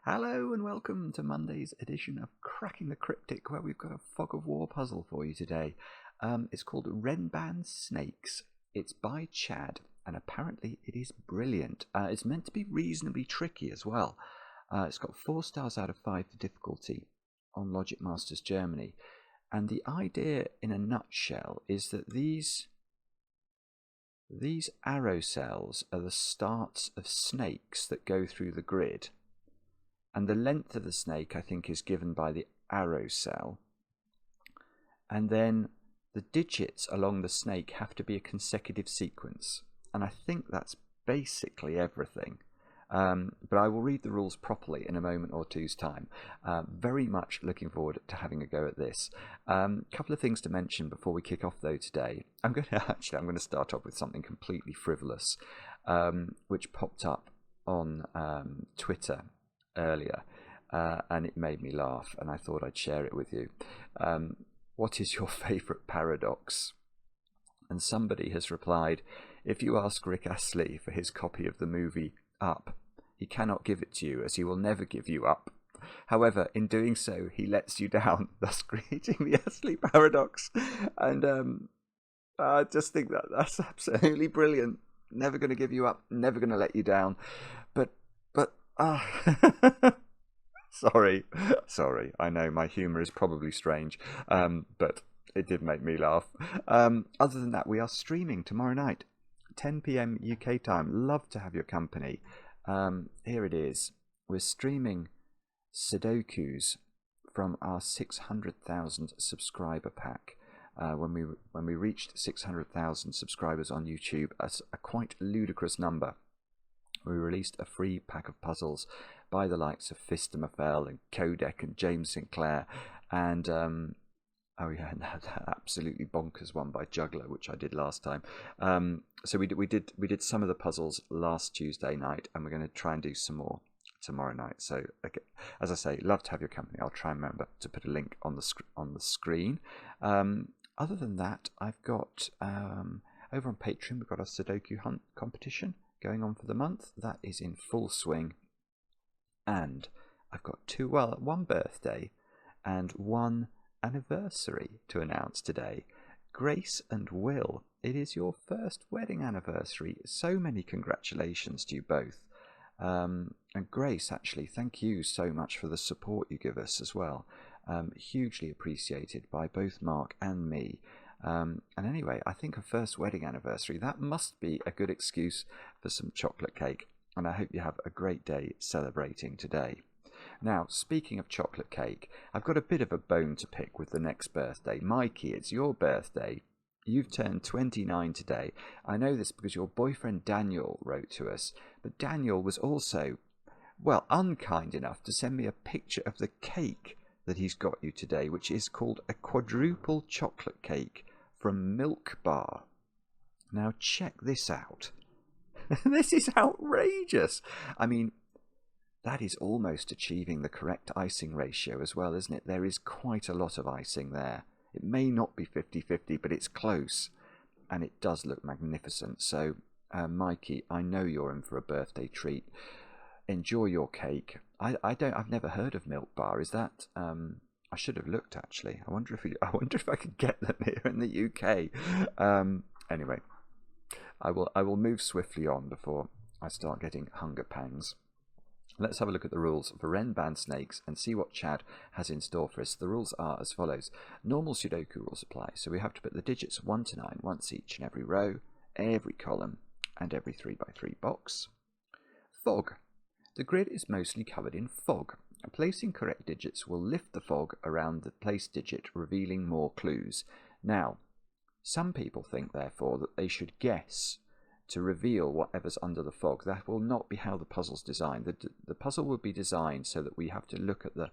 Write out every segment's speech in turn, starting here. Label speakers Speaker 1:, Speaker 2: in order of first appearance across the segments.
Speaker 1: Hello and welcome to Monday's edition of Cracking the Cryptic, where we've got a fog of war puzzle for you today. It's called Renban Snakes. It's by Chad, and apparently it is brilliant. It's meant to be reasonably tricky as well. It's got 4 stars out of 5 for difficulty on Logic Masters Germany. And the idea in a nutshell is that these arrow cells are the starts of snakes that go through the grid. And the length of the snake, I think, is given by the arrow cell. And then the digits along the snake have to be a consecutive sequence. And I think that's basically everything. But I will read the rules properly in a moment or two's time. Very much looking forward to having a go at this. Couple of things to mention before we kick off, though, today. I'm going to start off with something completely frivolous, which popped up on Twitter earlier, and it made me laugh, and I thought I'd share it with you. What is your favourite paradox? And somebody has replied, if you ask Rick Astley for his copy of the movie Up, he cannot give it to you, as he will never give you up. However, in doing so, he lets you down, thus creating the Astley paradox. And I just think that's absolutely brilliant. Never going to give you up, never going to let you down. But sorry. I know my humour is probably strange, but it did make me laugh. Other than that, we are streaming tomorrow night, 10 p.m. UK time. Love to have your company. Here it is. We're streaming Sudokus from our 600,000 subscriber pack. When we reached 600,000 subscribers on YouTube, a quite ludicrous number, we released a free pack of puzzles by the likes of Fistamafel and Codec and James Sinclair, and that absolutely bonkers one by Juggler, which I did last time. So we did some of the puzzles last Tuesday night, and we're going to try and do some more tomorrow night. So, okay, as I say, love to have your company. I'll try and remember to put a link on the screen. Other than that, I've got over on Patreon, we've got a Sudoku hunt competition going on for the month. That is in full swing. And I've got one birthday and one anniversary to announce today. Grace and Will, it is your first wedding anniversary. So many congratulations to you both. And Grace, actually, thank you so much for the support you give us as well. Hugely appreciated by both Mark and me. And anyway, I think a first wedding anniversary, that must be a good excuse for some chocolate cake. And I hope you have a great day celebrating today. Now, speaking of chocolate cake, I've got a bit of a bone to pick with the next birthday. Mikey, it's your birthday. You've turned 29 today. I know this because your boyfriend Daniel wrote to us. But Daniel was also, well, unkind enough to send me a picture of the cake that he's got you today, which is called a quadruple chocolate cake from Milk Bar. Now, check this out. This is outrageous. I mean, that is almost achieving the correct icing ratio as well, isn't it? There is quite a lot of icing there. It may not be 50-50, but it's close. And it does look magnificent. So, Mikey, I know you're in for a birthday treat. Enjoy your cake. I've never heard of Milk Bar. Is that I should have looked, actually. I wonder if I could get them here in the UK. Anyway, I will move swiftly on before I start getting hunger pangs. Let's have a look at the rules for Renban Snakes and see what Chad has in store for us. The rules are as follows. Normal Sudoku rules apply, so we have to put the digits 1 to 9 once each in every row, every column, and every 3x3 box. Fog. The grid is mostly covered in fog. Placing correct digits will lift the fog around the placed digit, revealing more clues. Now, some people think, therefore, that they should guess to reveal whatever's under the fog. That will not be how the puzzle's designed. The puzzle will be designed so that we have to look at the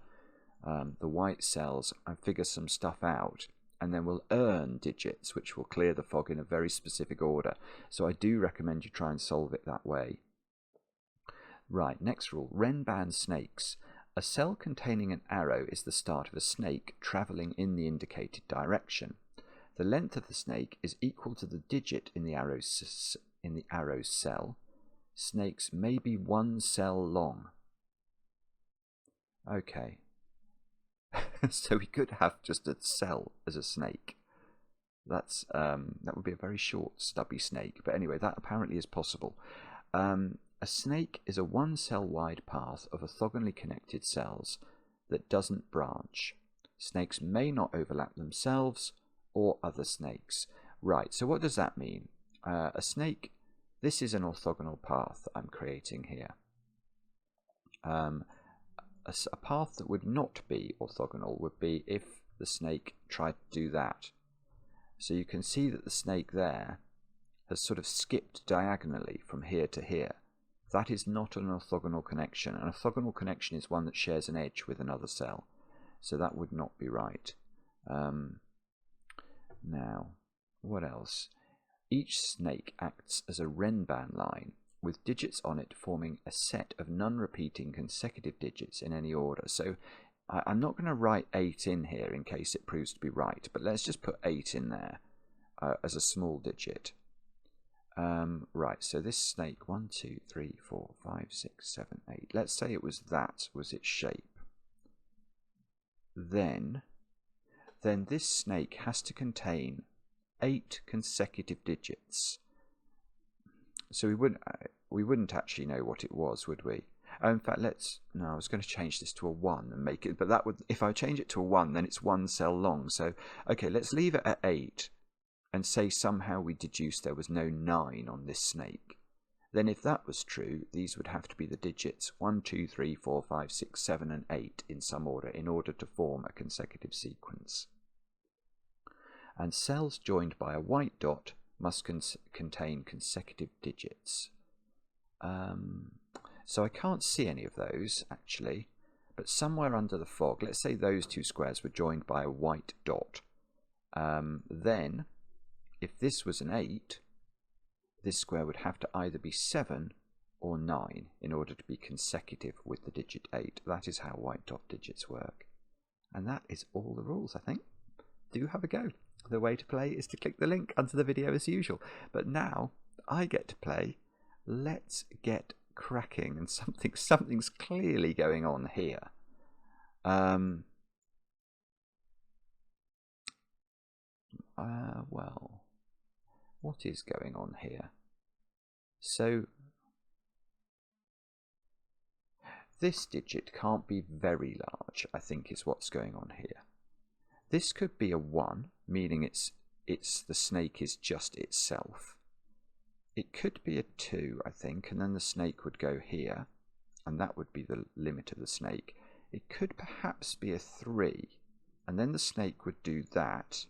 Speaker 1: white cells and figure some stuff out, and then we'll earn digits which will clear the fog in a very specific order. So I do recommend you try and solve it that way. Right, next rule. Renban Snakes. A cell containing an arrow is the start of a snake travelling in the indicated direction. The length of the snake is equal to the digit in the arrow cell. Snakes may be 1 cell long. Okay. So we could have just a cell as a snake. That would be a very short, stubby snake. But anyway, that apparently is possible. A snake is a one-cell wide path of orthogonally connected cells that doesn't branch. Snakes may not overlap themselves or other snakes. Right, so what does that mean? A snake, this is an orthogonal path I'm creating here. A path that would not be orthogonal would be if the snake tried to do that. So you can see that the snake there has sort of skipped diagonally from here to here. That is not an orthogonal connection. An orthogonal connection is one that shares an edge with another cell. So that would not be right. Now, what else? Each snake acts as a Renban line, with digits on it forming a set of non-repeating consecutive digits in any order. So I'm not going to write 8 in here in case it proves to be right, but let's just put 8 in there as a small digit. Right, so this snake, 1, 2, 3, 4, 5, 6, 7, 8. Let's say it was that was its shape. Then this snake has to contain 8 consecutive digits. So we wouldn't actually know what it was, would we? In fact, no, I was going to change this to a 1 and make it, but that would, if I change it to a 1, then it's one cell long. So, okay, let's leave it at 8 and say somehow we deduced there was no 9 on this snake. Then if that was true, these would have to be the digits 1, 2, 3, 4, 5, 6, 7, and 8 in some order in order to form a consecutive sequence. And cells joined by a white dot must contain consecutive digits. So I can't see any of those, actually, but somewhere under the fog, let's say those two squares were joined by a white dot. Then, if this was an 8, this square would have to either be 7 or 9 in order to be consecutive with the digit 8. That is how white dot digits work. And that is all the rules, I think. Do have a go. The way to play is to click the link under the video as usual. But now I get to play. Let's get cracking, and something's clearly going on here. Well, what is going on here? So this digit can't be very large, I think, is what's going on here. This could be a 1, meaning the snake is just itself. It could be a 2, I think, and then the snake would go here, and that would be the limit of the snake. It could perhaps be a 3, and then the snake would do that,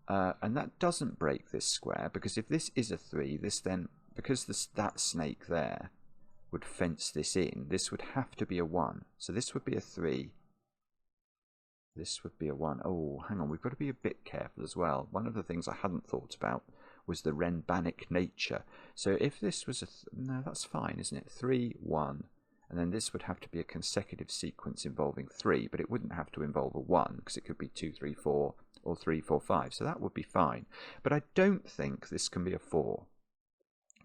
Speaker 1: and that doesn't break this square, because if this is a 3, because that snake there would fence this in, this would have to be a 1. So this would be a 3. This would be a 1. Oh, hang on, we've got to be a bit careful as well. One of the things I hadn't thought about was the Renbanic nature. So if this was no, that's fine, isn't it? 3, 1, and then this would have to be a consecutive sequence involving 3, but it wouldn't have to involve a 1, because it could be 2, 3, 4, or 3, 4, 5. So that would be fine. But I don't think this can be a 4,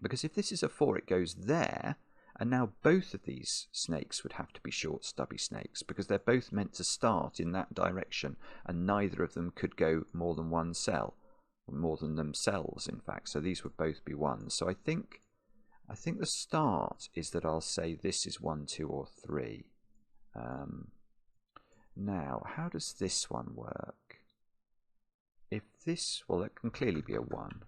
Speaker 1: because if this is a 4, it goes there. And now both of these snakes would have to be short, stubby snakes, because they're both meant to start in that direction, and neither of them could go more than one cell, or more than themselves, in fact. So these would both be 1s. So I think the start is that I'll say this is 1, 2, or 3. Now, how does this one work? If this, well, it can clearly be a 1.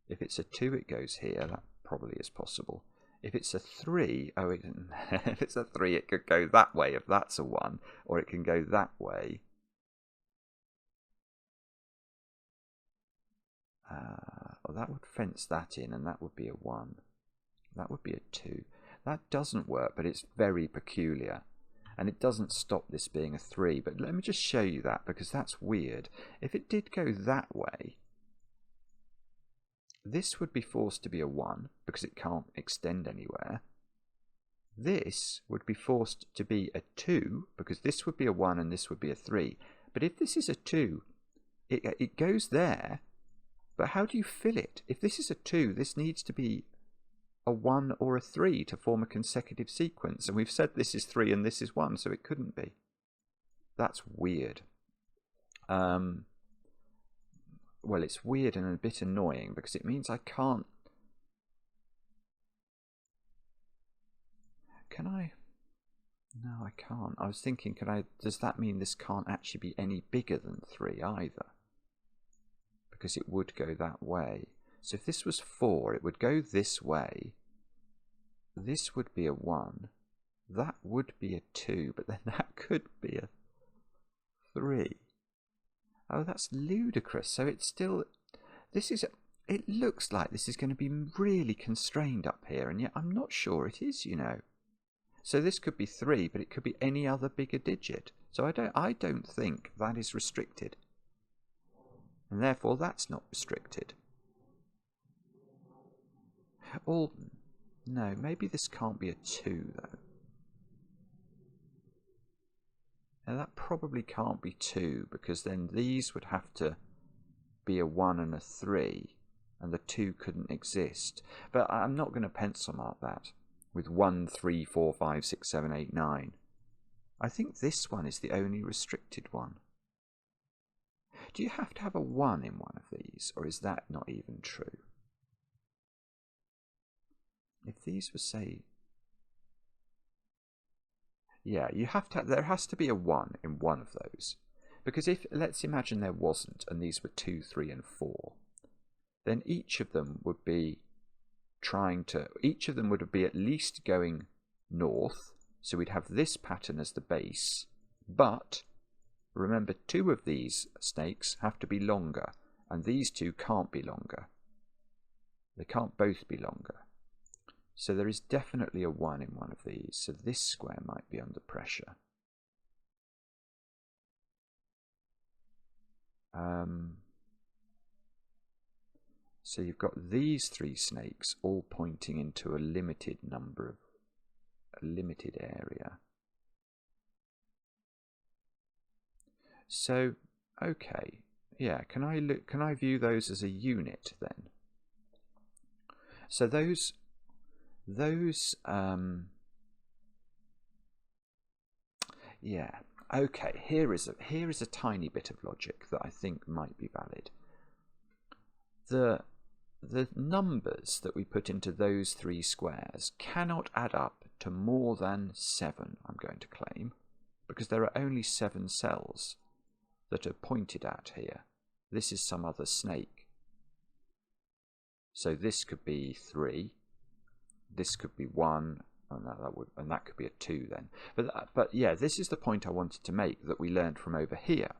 Speaker 1: If it's a 2, it goes here. That probably is possible. If it's a 3, if it's a 3, it could go that way if that's a 1, or it can go that way. Well, that would fence that in, and that would be a 1. That would be a 2. That doesn't work, but it's very peculiar. And it doesn't stop this being a 3. But let me just show you that, because that's weird. If it did go that way, this would be forced to be a 1 because it can't extend anywhere. This would be forced to be a 2 because this would be a 1 and this would be a 3. But if this is a 2, it goes there. But how do you fill it? If this is a 2, this needs to be a 1 or a 3 to form a consecutive sequence. And we've said this is 3 and this is 1, so it couldn't be. That's weird. Well, it's weird and a bit annoying because it means I can't... Can I? No, I can't. I was thinking, does that mean this can't actually be any bigger than 3 either? Because it would go that way. So if this was 4, it would go this way. This would be a 1. That would be a 2, but then that could be a 3. Oh, that's ludicrous. So it's still... It looks like this is going to be really constrained up here, and yet I'm not sure it is, you know. So this could be 3, but it could be any other bigger digit. So I don't think that is restricted. And therefore that's not restricted. Or, no, maybe this can't be a 2 though. Now that probably can't be 2 because then these would have to be a 1 and a 3 and the 2 couldn't exist. But I'm not going to pencil mark that with 1, 3, 4, 5, 6, 7, 8, 9. I think this one is the only restricted one. Do you have to have a 1 in one of these, or is that not even true? If these were, say... Yeah, you have to. There has to be a 1 in one of those. Because if, let's imagine there wasn't, and these were 2, 3, and 4, then each of them would be each of them would be at least going north, so we'd have this pattern as the base, but remember 2 of these snakes have to be longer, and these 2 can't be longer. They can't both be longer. So there is definitely a 1 in one of these, so this square might be under pressure. So you've got these 3 snakes all pointing into a limited area. So, okay, yeah, can I view those as a unit then? So yeah, okay, here is a tiny bit of logic that I think might be valid. The numbers that we put into those 3 squares cannot add up to more than 7, I'm going to claim, because there are only 7 cells that are pointed at here. This is some other snake. So this could be 3, this could be 1, and that could be a 2 then. But yeah, this is the point I wanted to make that we learned from over here.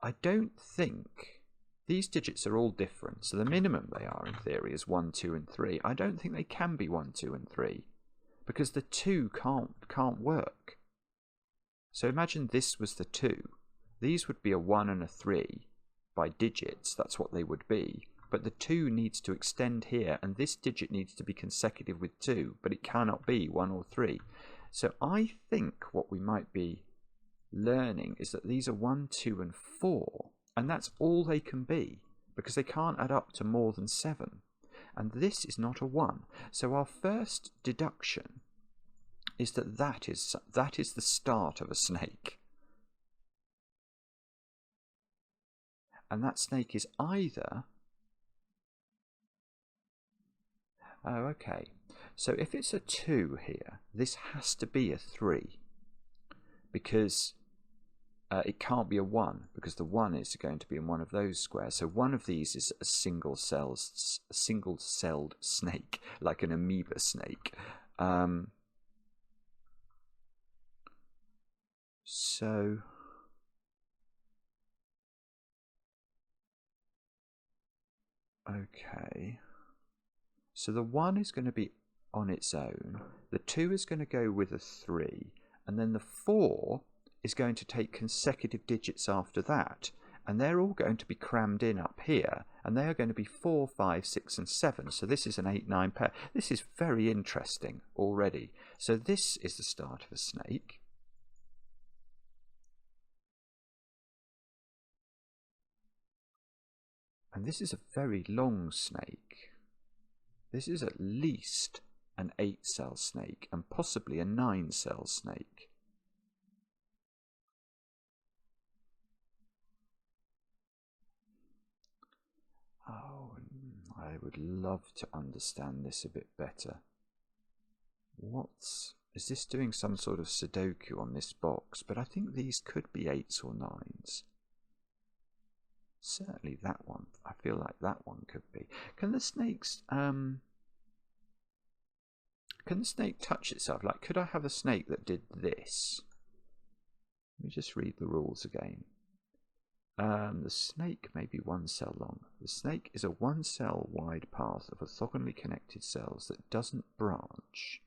Speaker 1: I don't think... These digits are all different, so the minimum they are in theory is 1, 2, and 3. I don't think they can be 1, 2, and 3 because the 2 can't work. So imagine this was the 2. These would be a 1 and a 3 by digits. That's what they would be. But the 2 needs to extend here, and this digit needs to be consecutive with 2, but it cannot be 1 or 3. So I think what we might be learning is that these are 1, 2, and 4. And that's all they can be, because they can't add up to more than 7. And this is not a 1. So our first deduction is that is the start of a snake. And that snake is either... Oh, okay. So if it's a 2 here, this has to be a 3. Because... it can't be a 1 because the 1 is going to be in one of those squares. So one of these is a single-celled snake, like an amoeba snake. So okay. So the 1 is going to be on its own. The 2 is going to go with a 3, and then the 4 is going to take consecutive digits after that, and they're all going to be crammed in up here, and they are going to be 4, 5, 6, and 7. So this is an 8, 9 pair. This is very interesting already. So this is the start of a snake. And this is a very long snake. This is at least an 8-cell snake and possibly a 9-cell snake. Oh, I would love to understand this a bit better. Is this doing some sort of Sudoku on this box? But I think these could be 8s or 9s. Certainly that one. I feel like that one could be. Can the snakes can the snake touch itself? Like, could I have a snake that did this? Let me just read the rules again. The snake may be 1 cell long. The snake is a 1 cell wide path of orthogonally connected cells that doesn't branch.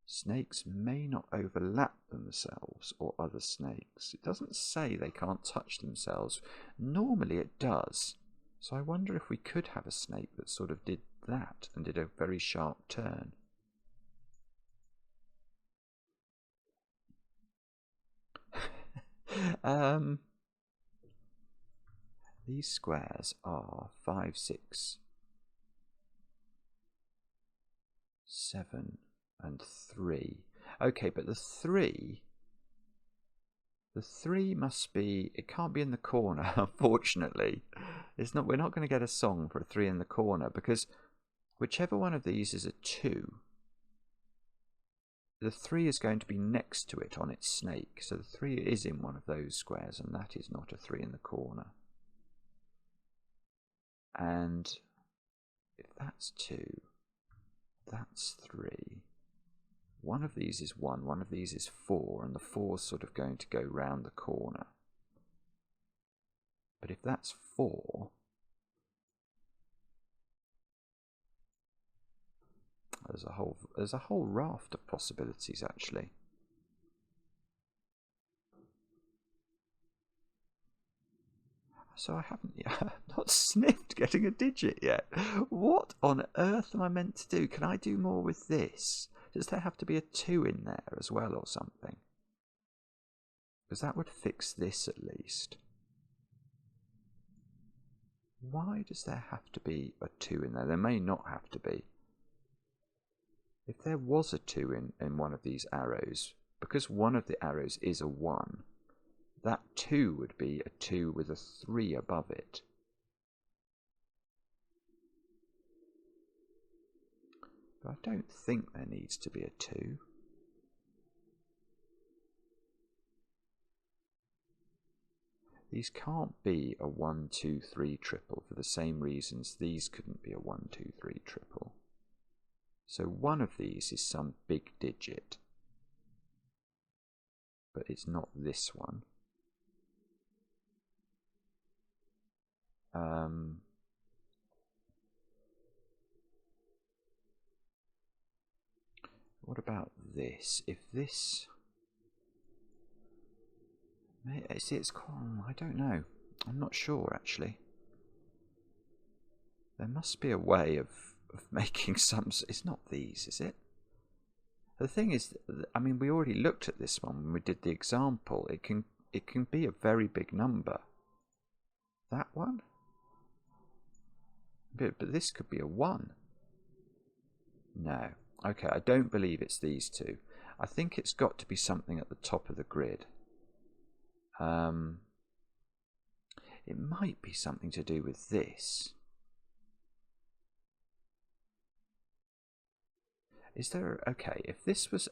Speaker 1: Snakes may not overlap themselves or other snakes. It doesn't say they can't touch themselves. Normally it does. So I wonder if we could have a snake that sort of did that and did a very sharp turn. These squares are 5, 6, 7 and 3. Okay, but the 3 must be, it can't be in the corner, unfortunately. We're not going to get a song for a 3 in the corner, because whichever one of these is a 2, the 3 is going to be next to it on its snake. So the 3 is in one of those squares, and that is not a 3 in the corner. And if that's 2, that's 3. One of these is 1, one of these is 4, and the 4 is sort of going to go round the corner. But if that's 4, there's a whole raft of possibilities, actually. So I haven't not sniffed getting a digit yet. What on earth am I meant to do? Can I do more with this? Does there have to be a 2 in there as well or something? Because that would fix this at least. Why does there have to be a 2 in there? There may not have to be. If there was a 2 in one of these arrows, because one of the arrows is a 1, that 2 would be a 2 with a 3 above it. But I don't think there needs to be a 2. These can't be a 1, 2, 3 triple for the same reasons these couldn't be a 1, 2, 3 triple. So one of these is some big digit, but it's not this one. What about this? If this... It's I don't know. I'm not sure, actually. There must be a way of making some... It's not these, is it? The thing is, I mean, we already looked at this one when we did the example. It can be a very big number. That one? But this could be a 1. No. Okay, I don't believe it's these two. I think it's got to be something at the top of the grid. It might be something to do with this. Is there... Okay, if this was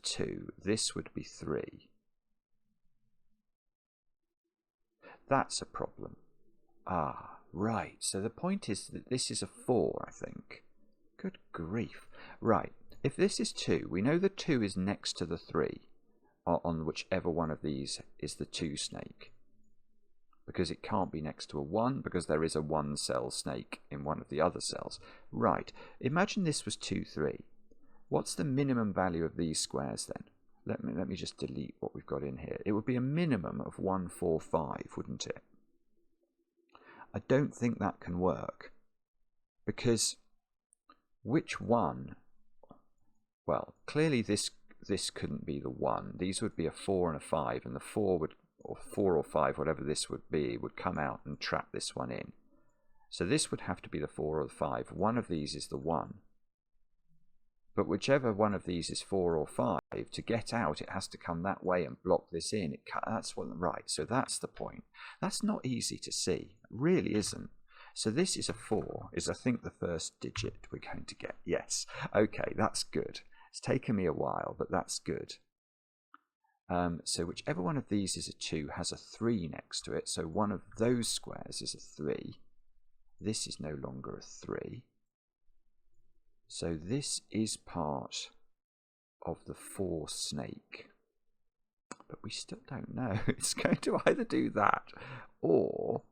Speaker 1: 2, this would be 3. That's a problem. Ah, right. So the point is that this is a 4, I think. Good grief. Right. If this is 2, we know the 2 is next to the 3 on whichever one of these is the 2 snake. Because it can't be next to a 1 because there is a 1 cell snake in one of the other cells. Right. Imagine this was 2, 3. What's the minimum value of these squares then? Let me just delete what we've got in here. It would be a minimum of 1, 4, 5, wouldn't it? I don't think that can work. Because which one? Well, clearly this couldn't be the 1. These would be a 4 and a 5, and the 4 would, or 4 or 5, whatever this would be, would come out and trap this one in. So this would have to be the 4 or the 5. One of these is the 1. But whichever one of these is 4 or 5, to get out, it has to come that way and block this in. That's what, right, so that's the point. That's not easy to see. It really isn't. So this is a 4, is I think the first digit we're going to get. Yes. Okay, that's good. It's taken me a while, but that's good. So whichever one of these is a 2 has a 3 next to it. So one of those squares is a 3. This is no longer a 3. So this is part of the 4 snake. But we still don't know. It's going to either do that or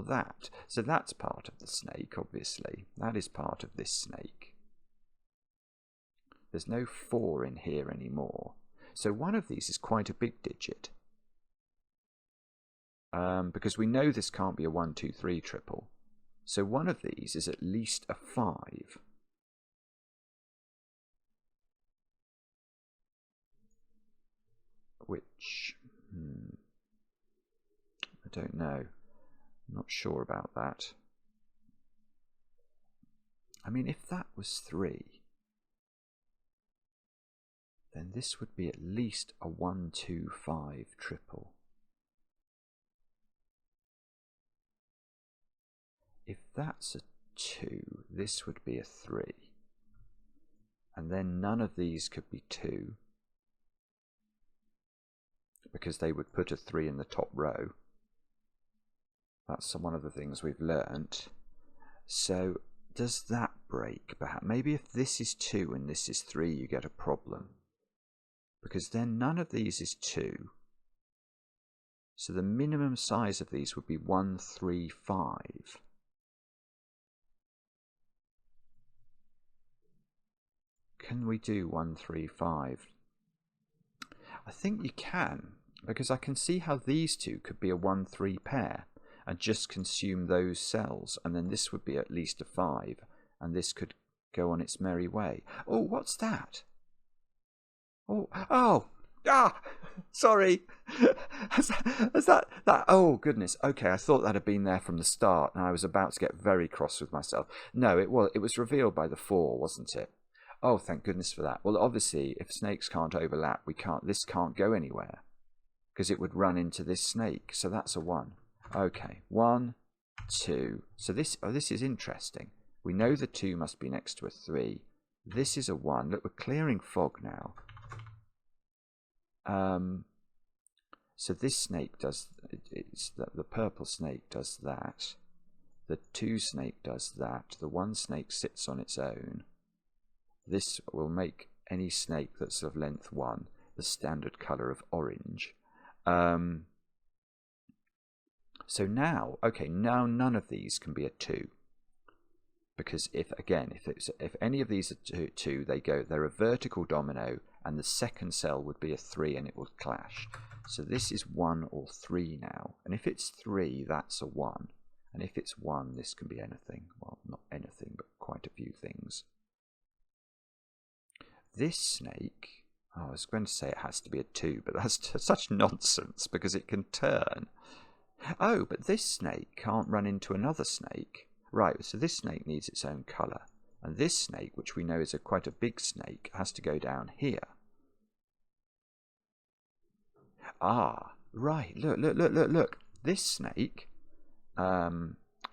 Speaker 1: that. So that's part of the snake, obviously. That is part of this snake. There's no 4 in here anymore. So one of these is quite a big digit. Because we know this can't be a 1, 2, 3 triple. So one of these is at least a 5. Which, I don't know. I'm not sure about that. I mean, if that was 3, then this would be at least a 1, 2, 5 triple. If that's a 2, this would be a 3. And then none of these could be 2, because they would put a 3 in the top row. That's one of the things we've learnt. So does that break? Perhaps maybe if this is 2 and this is 3, you get a problem, because then none of these is 2. So the minimum size of these would be 1, 3, 5. Can we do 1, 3, 5? I think you can, because I can see how these two could be a 1, 3 pair and just consume those cells, and then this would be at least a 5, and this could go on its merry way. Oh, what's that? Oh, sorry. Has that, oh goodness. Okay, I thought that had been there from the start, and I was about to get very cross with myself. No, it was revealed by the 4, wasn't it? Oh, thank goodness for that. Well, obviously, if snakes can't overlap, this can't go anywhere, because it would run into this snake. So that's a 1. Okay, 1, 2. So this is interesting. We know the 2 must be next to a 3. This is a 1. Look, we're clearing fog now. So this snake does, the purple snake does that. The 2 snake does that. The 1 snake sits on its own. This will make any snake that's of length 1 the standard colour of orange. So now, okay, now none of these can be a 2, because if any of these are 2, they're a vertical domino, and the second cell would be a 3, and it will clash. So this is 1 or 3 now, and if it's 3, that's a 1, and if it's 1, this can be anything. Well, not anything, but quite a few things. This snake, I was going to say it has to be a 2, but that's such nonsense, because it can turn. Oh, but this snake can't run into another snake. Right, so this snake needs its own colour. And this snake, which we know is quite a big snake, has to go down here. Ah, right, look. This snake, I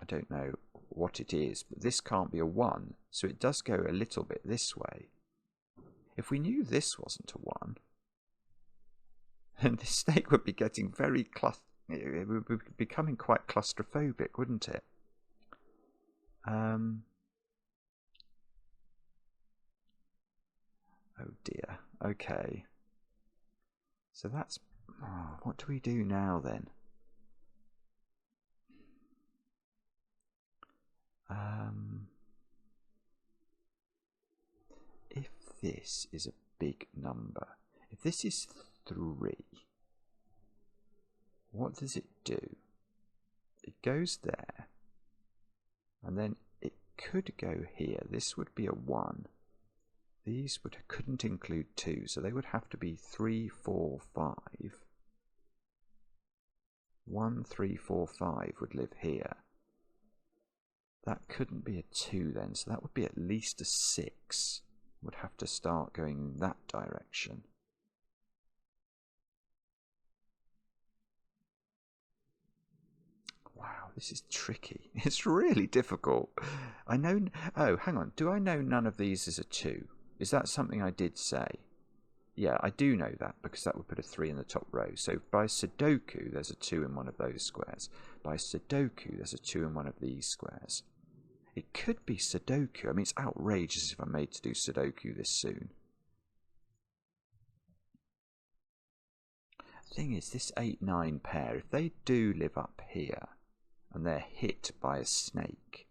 Speaker 1: don't know what it is, but this can't be a 1, so it does go a little bit this way. If we knew this wasn't a 1, then this snake would be getting very it would be becoming quite claustrophobic, wouldn't it? Oh dear. Okay. So that's... Oh, what do we do now then? If this is a big number, if this is 3, what does it do? It goes there, and then it could go here. This would be a 1. These couldn't include 2, so they would have to be 3, 4, 5. 1, 3, 4, 5 would live here. That couldn't be a 2 then, so that would be at least a 6. Would have to start going in that direction. Wow, this is tricky. It's really difficult. I know... Oh, hang on. Do I know none of these is a 2? Is that something I did say? Yeah, I do know that, because that would put a 3 in the top row. So by Sudoku, there's a 2 in one of those squares. By Sudoku, there's a 2 in one of these squares. It could be Sudoku. I mean, it's outrageous if I'm made to do Sudoku this soon. The thing is, this 8-9 pair, if they do live up here, and they're hit by a snake,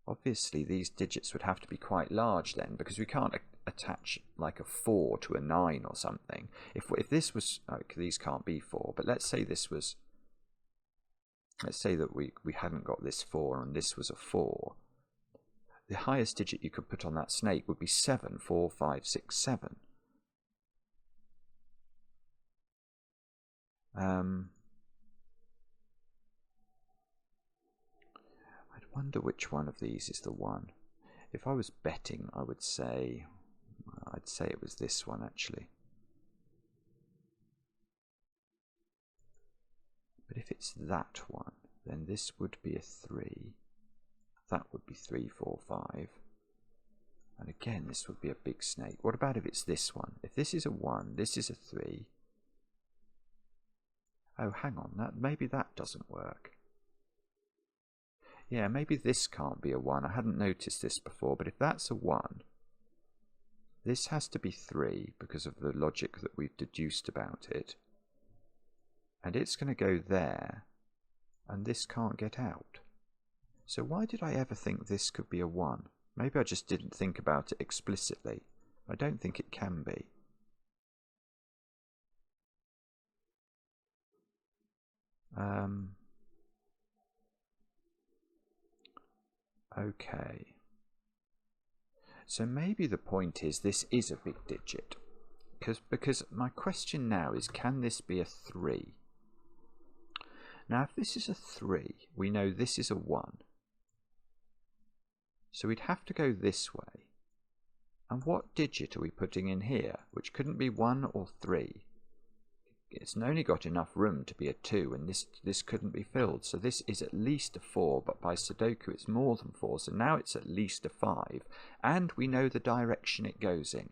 Speaker 1: obviously these digits would have to be quite large then, because we can't attach like a 4 to a 9 or something. If this was, these can't be 4, but let's say this was, let's say that we hadn't got this 4 and this was a 4. The highest digit you could put on that snake would be 7, 4, 5, 6, 7. I'd wonder which one of these is the one. If I was betting, I would say, I'd say it was this one actually. But if it's that one, then this would be a 3. That would be 3, 4, 5. And again, this would be a big snake. What about if it's this one? If this is a 1, this is a 3. Oh, hang on, maybe that doesn't work. Yeah, maybe this can't be a 1. I hadn't noticed this before, but if that's a 1, this has to be 3 because of the logic that we've deduced about it. And it's going to go there, and this can't get out. So why did I ever think this could be a 1? Maybe I just didn't think about it explicitly. I don't think it can be. Okay. So maybe the point is this is a big digit. Because my question now is, can this be a 3? Now, if this is a 3, we know this is a 1. So we'd have to go this way. And what digit are we putting in here, which couldn't be 1 or 3? It's only got enough room to be a 2, and this couldn't be filled. So this is at least a 4, but by Sudoku it's more than 4. So now it's at least a 5. And we know the direction it goes in.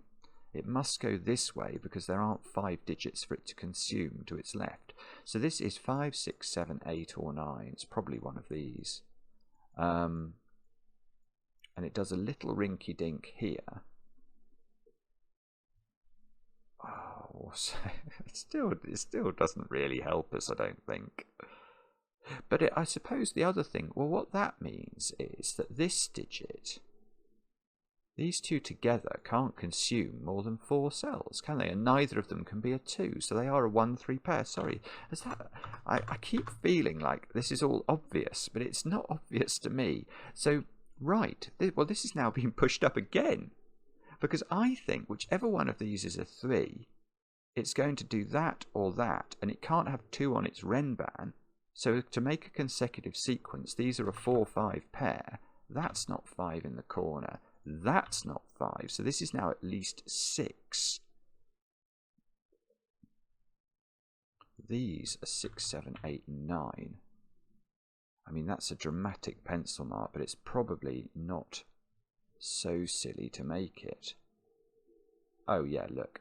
Speaker 1: It must go this way because there aren't 5 digits for it to consume to its left. So this is 5, 6, 7, 8, or 9. It's probably one of these. And it does a little rinky-dink here. Oh, so it still doesn't really help us, I don't think. But I suppose the other thing, well, what that means is that this digit, these two together can't consume more than 4 cells, can they? And neither of them can be a 2, so they are a 1-3 pair. Sorry, I keep feeling like this is all obvious, but it's not obvious to me. So, right, well, this is now being pushed up again. Because I think whichever one of these is a 3, it's going to do that or that, and it can't have 2 on its Renban. So to make a consecutive sequence, these are a 4-5 pair. That's not 5 in the corner. That's not 5. So this is now at least 6. These are 6, 7, 8, 9. I mean, that's a dramatic pencil mark, but it's probably not so silly to make it. Oh yeah, look.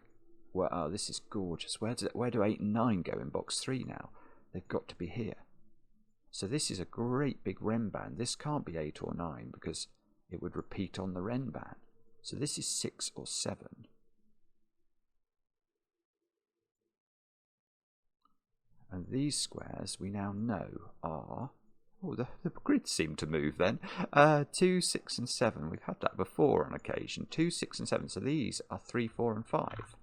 Speaker 1: Well, oh, this is gorgeous. Where do 8 and 9 go in box 3 now? They've got to be here. So this is a great big Renban. This can't be 8 or 9 because it would repeat on the Renban. So this is 6 or 7. And these squares we now know are... Oh, the grids seem to move then. 2, 6 and 7. We've had that before on occasion. 2, 6 and 7. So these are 3, 4 and 5.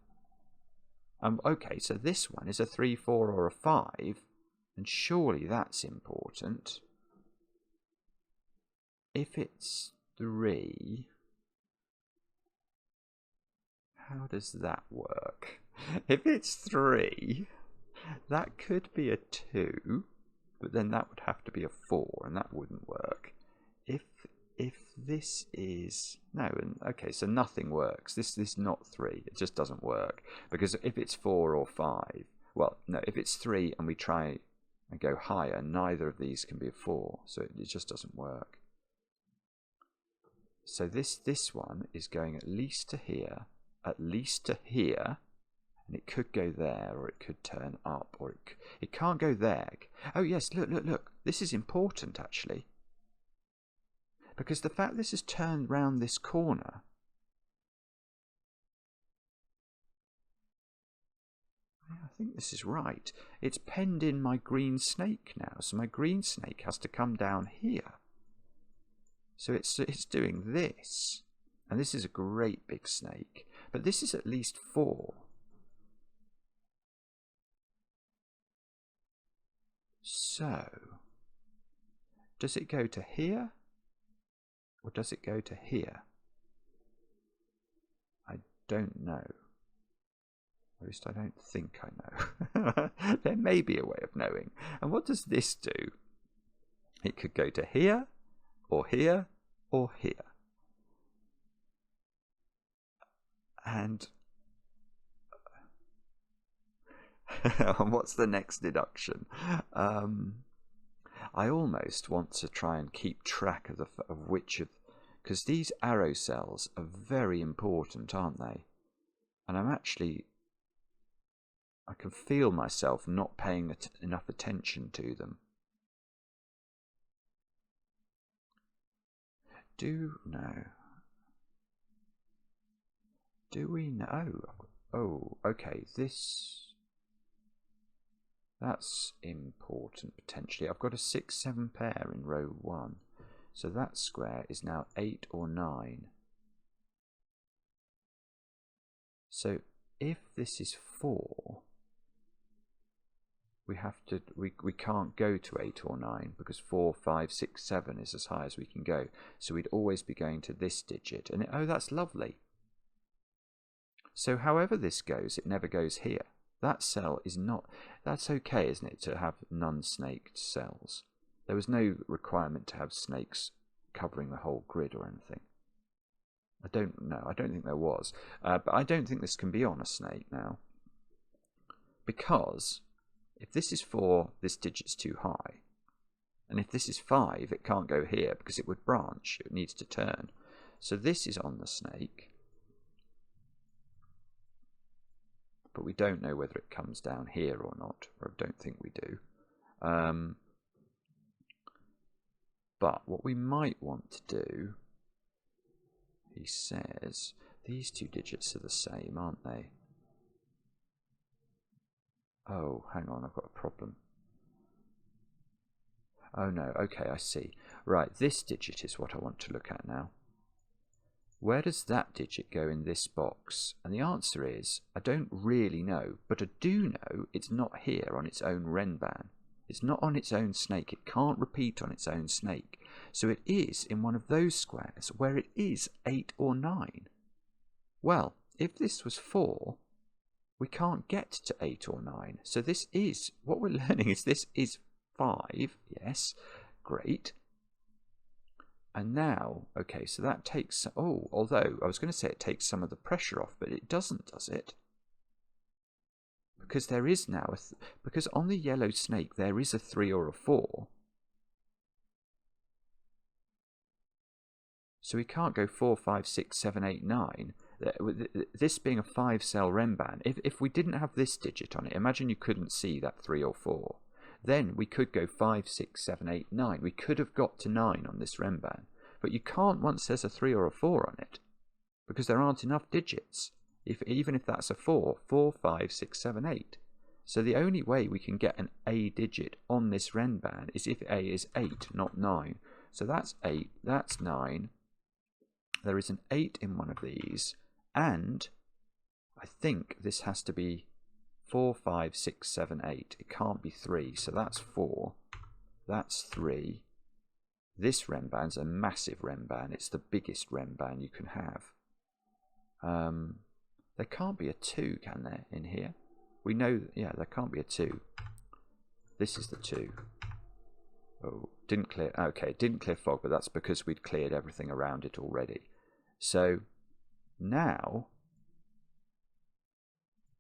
Speaker 1: Okay, so this one is a 3, 4 or a 5. And surely that's important. If it's 3... How does that work? If it's 3, that could be a 2. but then that would have to be a 4, and that wouldn't work. If this is no, and okay, so nothing works. This is not 3. It just doesn't work, because if it's 4 or 5, well, no, if it's 3 and we try and go higher, neither of these can be a 4, so it just doesn't work. So this one is going at least to here, and it could go there, or it could turn up, or it can't go there. Oh yes, look. This is important, actually. Because the fact this has turned round this corner, I think this is right. It's penned in my green snake now, so my green snake has to come down here. So it's doing this, and this is a great big snake, but this is at least 4. So, does it go to here? Or does it go to here? I don't know. At least I don't think I know. There may be a way of knowing. And what does this do? It could go to here, or here, or here. And what's the next deduction? I almost want to try and keep track of which of, because these arrow cells are very important, aren't they? And I can feel myself not paying enough attention to them. Do we know? Oh, okay, that's important potentially. I've got a 6-7 pair in row 1. So that square is now 8 or 9. So if this is 4, we can't go to 8 or 9, because 4, 5, 6, 7 is as high as we can go. So we'd always be going to this digit. And oh, that's lovely. So however this goes, it never goes here. That cell is not, that's okay, isn't it, to have non-snaked cells? There was no requirement to have snakes covering the whole grid or anything. I don't know, I don't think there was. But I don't think this can be on a snake now. Because if this is 4, this digit's too high. And if this is 5, it can't go here because it would branch, it needs to turn. So this is on the snake. But we don't know whether it comes down here or not, or I don't think we do. But what we might want to do, he says, these 2 digits are the same, aren't they? Oh, hang on, I've got a problem. Oh no, okay, I see. Right, this digit is what I want to look at now. Where does that digit go in this box? And the answer is, I don't really know, but I do know it's not here on its own Renban. It's not on its own snake. It can't repeat on its own snake. So it is in one of those squares where it is 8 or 9. Well, if this was 4, we can't get to 8 or 9. So this is, what we're learning is this is 5. Yes, great. And now, okay, so that takes, oh, although I was going to say it takes some of the pressure off, but it doesn't, does it? Because there is now, because on the yellow snake there is a 3 or a 4. So we can't go 4, 5, 6, 7, 8, 9. This being a 5-cell Renban, if we didn't have this digit on it, imagine you couldn't see that 3 or 4. Then we could go 5, 6, 7, 8, 9. We could have got to 9 on this Renban. But you can't once there's a 3 or a 4 on it, because there aren't enough digits. Even if that's a 4, 4, 5, 6, 7, 8. So the only way we can get an A digit on this Renban is if A is 8, not 9. So that's 8, that's 9. There is an 8 in one of these, and I think this has to be 4, 5, 6, 7, 8. It can't be 3, so that's 4. That's 3. This Renban's a massive Renban. It's the biggest Renban you can have. There can't be a 2, can there, in here? We know, yeah, there can't be a 2. This is the 2. Oh, didn't clear. Okay, didn't clear fog, but that's because we'd cleared everything around it already. So now,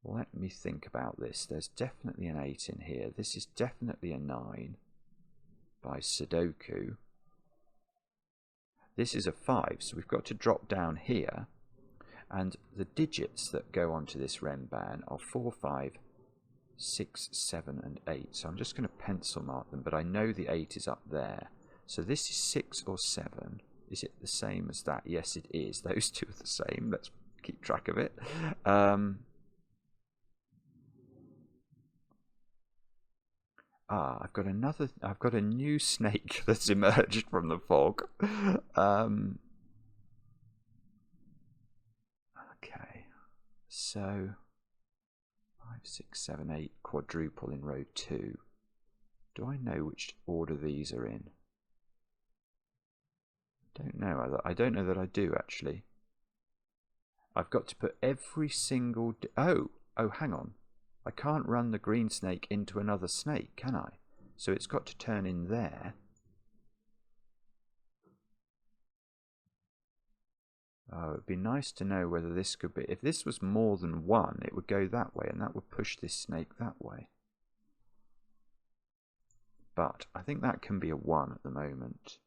Speaker 1: let me think about this. There's definitely an 8 in here. This is definitely a 9 by Sudoku. This is a 5, so we've got to drop down here. And the digits that go onto this Renban are 4, 5, 6, 7, and 8. So I'm just going to pencil mark them, but I know the 8 is up there. So this is 6 or 7. Is it the same as that? Yes, it is. Those two are the same. Let's keep track of it. I've got a new snake that's emerged from the fog. Okay, so 5, 6, 7, 8 quadruple in row 2. Do I know which order these are in? Don't know. I don't know that I do, actually. I've got to put every single... Oh, hang on. I can't run the green snake into another snake, can I? So it's got to turn in there. Oh, it'd be nice to know whether this could be... If this was more than 1, it would go that way, and that would push this snake that way. But I think that can be a 1 at the moment.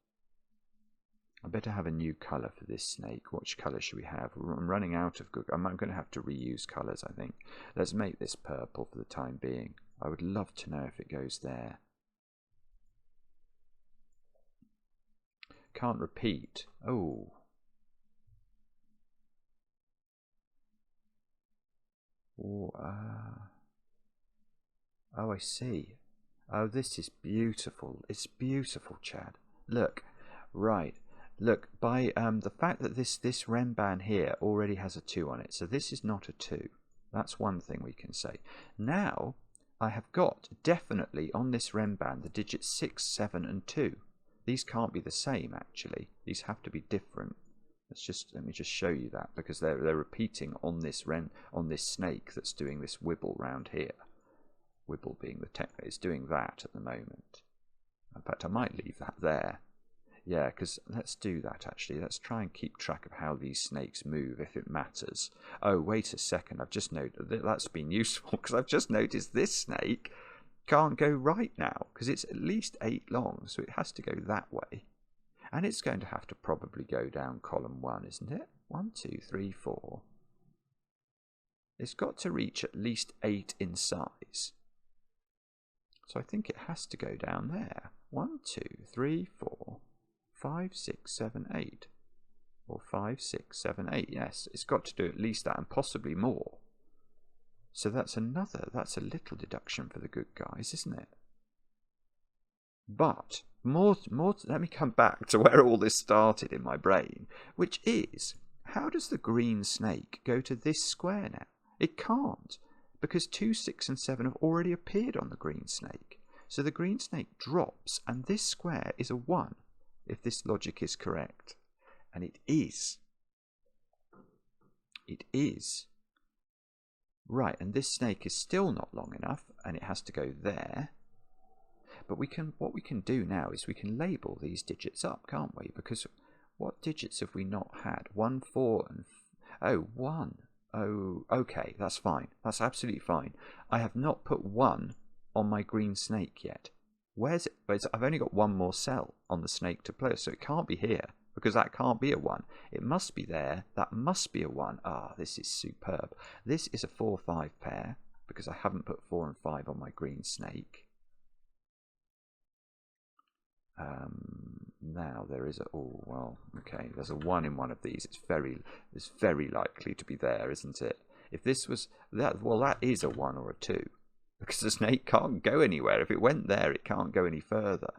Speaker 1: I better have a new colour for this snake. Which colour should we have? I'm running out of good... I'm going to have to reuse colours, I think. Let's make this purple for the time being. I would love to know if it goes there. Can't repeat. Oh. Oh, I see. Oh, this is beautiful. It's beautiful, Chad. Look. Right. Look, by the fact that this Renban here already has a 2 on it, so this is not a 2. That's one thing we can say. Now, I have got definitely on this Renban the digits 6, 7, and 2. These can't be the same, actually. These have to be different. Let me just show you that, because they're repeating on this snake that's doing this wibble round here. Wibble being the technique, it's doing that at the moment. In fact, I might leave that there. Yeah, because let's do that, actually. Let's try and keep track of how these snakes move, if it matters. Oh, wait a second. I've just noticed that's been useful, because I've just noticed this snake can't go right now, because it's at least 8 long, so it has to go that way. And it's going to have to probably go down column 1, isn't it? 1, 2, 3, 4. It's got to reach at least 8 in size. So I think it has to go down there. 1, 2, 3, 4. 5, 6, 7, 8. Or 5, 6, 7, 8. Yes, it's got to do at least that and possibly more. So that's a little deduction for the good guys, isn't it? But let me come back to where all this started in my brain, which is, how does the green snake go to this square now? It can't, because 2, 6, and 7 have already appeared on the green snake. So the green snake drops, and this square is a 1. If this logic is correct. And it is. It is. Right, and this snake is still not long enough, and it has to go there. But what we can do now is we can label these digits up, can't we? Because what digits have we not had? 1, 4, and 1. Oh, okay, that's fine. That's absolutely fine. I have not put 1 on my green snake yet. Where's it? I've only got 1 more cell on the snake to play, so it can't be here, because that can't be a 1. It must be there. That must be a 1. Ah, this is superb. This is a 4, 5 pair, because I haven't put 4 and 5 on my green snake. Now there is a... Oh, well, okay. There's a 1 in one of these. It's very likely to be there, isn't it? If this was... Well, that is a 1 or a 2. Because the snake can't go anywhere. If it went there, it can't go any further.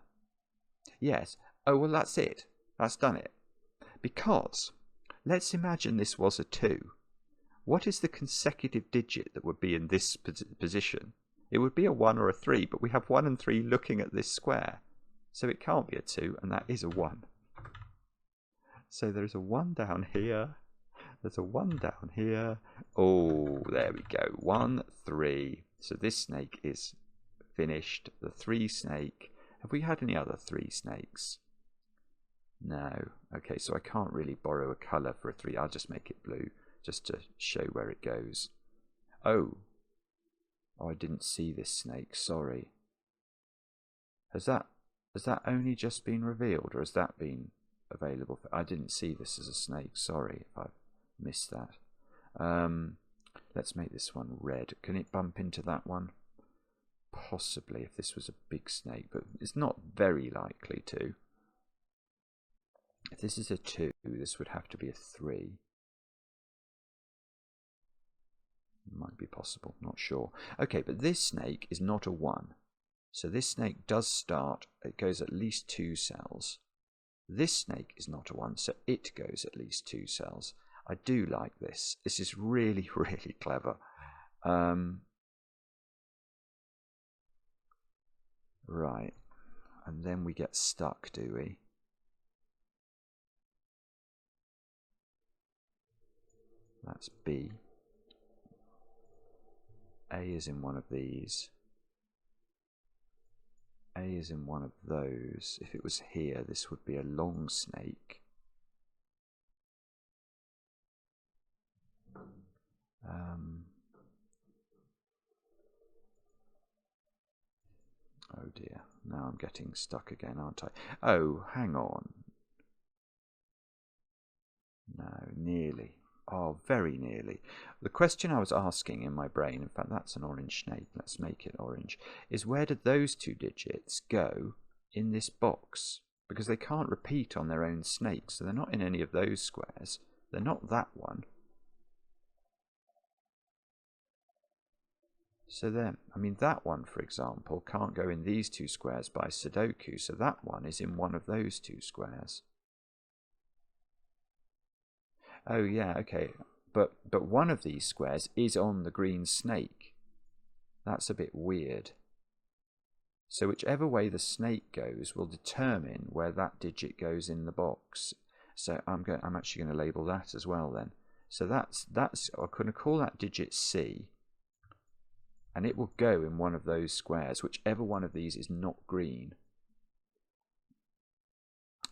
Speaker 1: Yes. Oh, well, that's it. That's done it. Because, let's imagine this was a 2. What is the consecutive digit that would be in this position? It would be a 1 or a 3, but we have 1 and 3 looking at this square. So it can't be a 2, and that is a 1. So there's a 1 down here. There's a 1 down here. Oh, there we go. 1, 3... So this snake is finished. The 3 snake Have we had any other 3 snakes? No. Okay, so I can't really borrow a colour for a 3. I'll just make it blue, just to show where it goes. Oh. Oh, I didn't see this snake, sorry. Has that only just been revealed, or has that been available? I didn't see this as a snake, sorry if I've missed that. Let's make this one red. Can it bump into that one? Possibly, if this was a big snake, but it's not very likely to. If this is a 2, this would have to be a 3. Might be possible, not sure. Okay, but this snake is not a 1. So this snake does start, it goes at least 2 cells. This snake is not a 1, so it goes at least 2 cells. I do like this. This is really, really clever. Right. And then we get stuck, do we? That's B. A is in one of these. A is in one of those. If it was here, this would be a long snake. Oh dear, now I'm getting stuck again, aren't I? Oh, hang on. No, nearly. Oh, very nearly. The question I was asking in my brain, in fact that's an orange snake, let's make it orange, is where did those 2 digits go in this box? Because they can't repeat on their own snake, so they're not in any of those squares. They're not that one. So then, I mean, that one, for example, can't go in these 2 squares by Sudoku, so that one is in one of those 2 squares. Oh, yeah, okay. But one of these squares is on the green snake. That's a bit weird. So whichever way the snake goes will determine where that digit goes in the box. So I'm actually going to label that as well then. So that's I'm going to call that digit C. And it will go in one of those squares, whichever one of these is not green.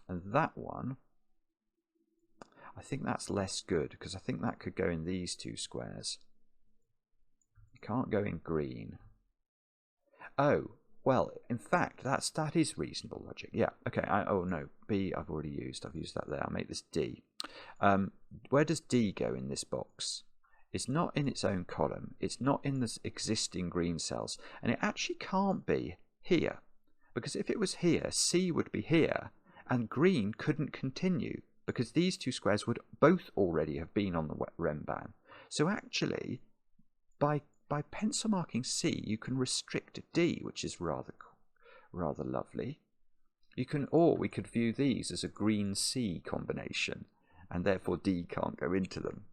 Speaker 1: And that one, I think that's less good, because I think that could go in these 2 squares. It can't go in green. Oh, well, in fact, that is reasonable logic. Yeah, okay, oh no, B I've already used. I've used that there. I'll make this D. Where does D go in this box? It's not in its own column. It's not in the existing green cells. And it actually can't be here. Because if it was here, C would be here, and green couldn't continue, because these 2 squares would both already have been on the Renban. So actually, by pencil marking C, you can restrict D, which is rather lovely. You can, or we could view these as a green C combination, and therefore D can't go into them.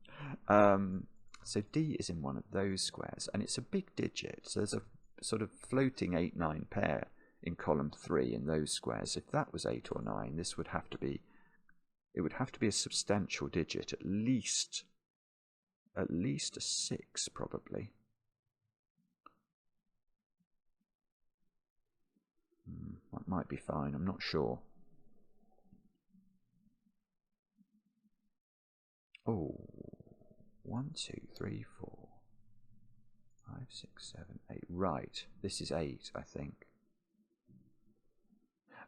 Speaker 1: So D is in one of those squares, and it's a big digit. So there's a sort of floating 8-9 pair in column 3 in those squares. If that was 8 or 9, this would have to be, it would have to be a substantial digit, at least a 6 probably. That might be fine, I'm not sure. Oh, 1, 2, 3, 4, 5, 6, 7, 8. Right, this is 8, I think.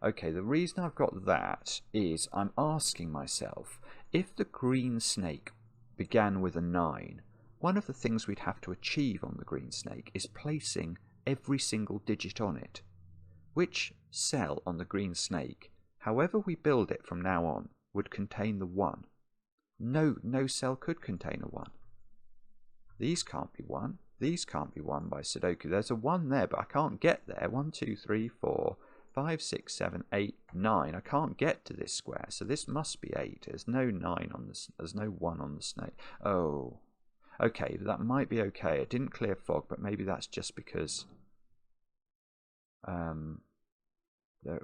Speaker 1: Okay, the reason I've got that is I'm asking myself, if the green snake began with a 9, one of the things we'd have to achieve on the green snake is placing every single digit on it. Which cell on the green snake, however we build it from now on, would contain the 1? No cell could contain a 1. These can't be 1. These can't be 1 by Sudoku. There's a 1 there, but I can't get there. 1, 2, 3, 4, 5, 6, 7, 8, 9. I can't get to this square, so this must be 8. There's no 9 on this. There's no 1 on the snake. Oh, okay, that might be okay. It didn't clear fog, but maybe that's just because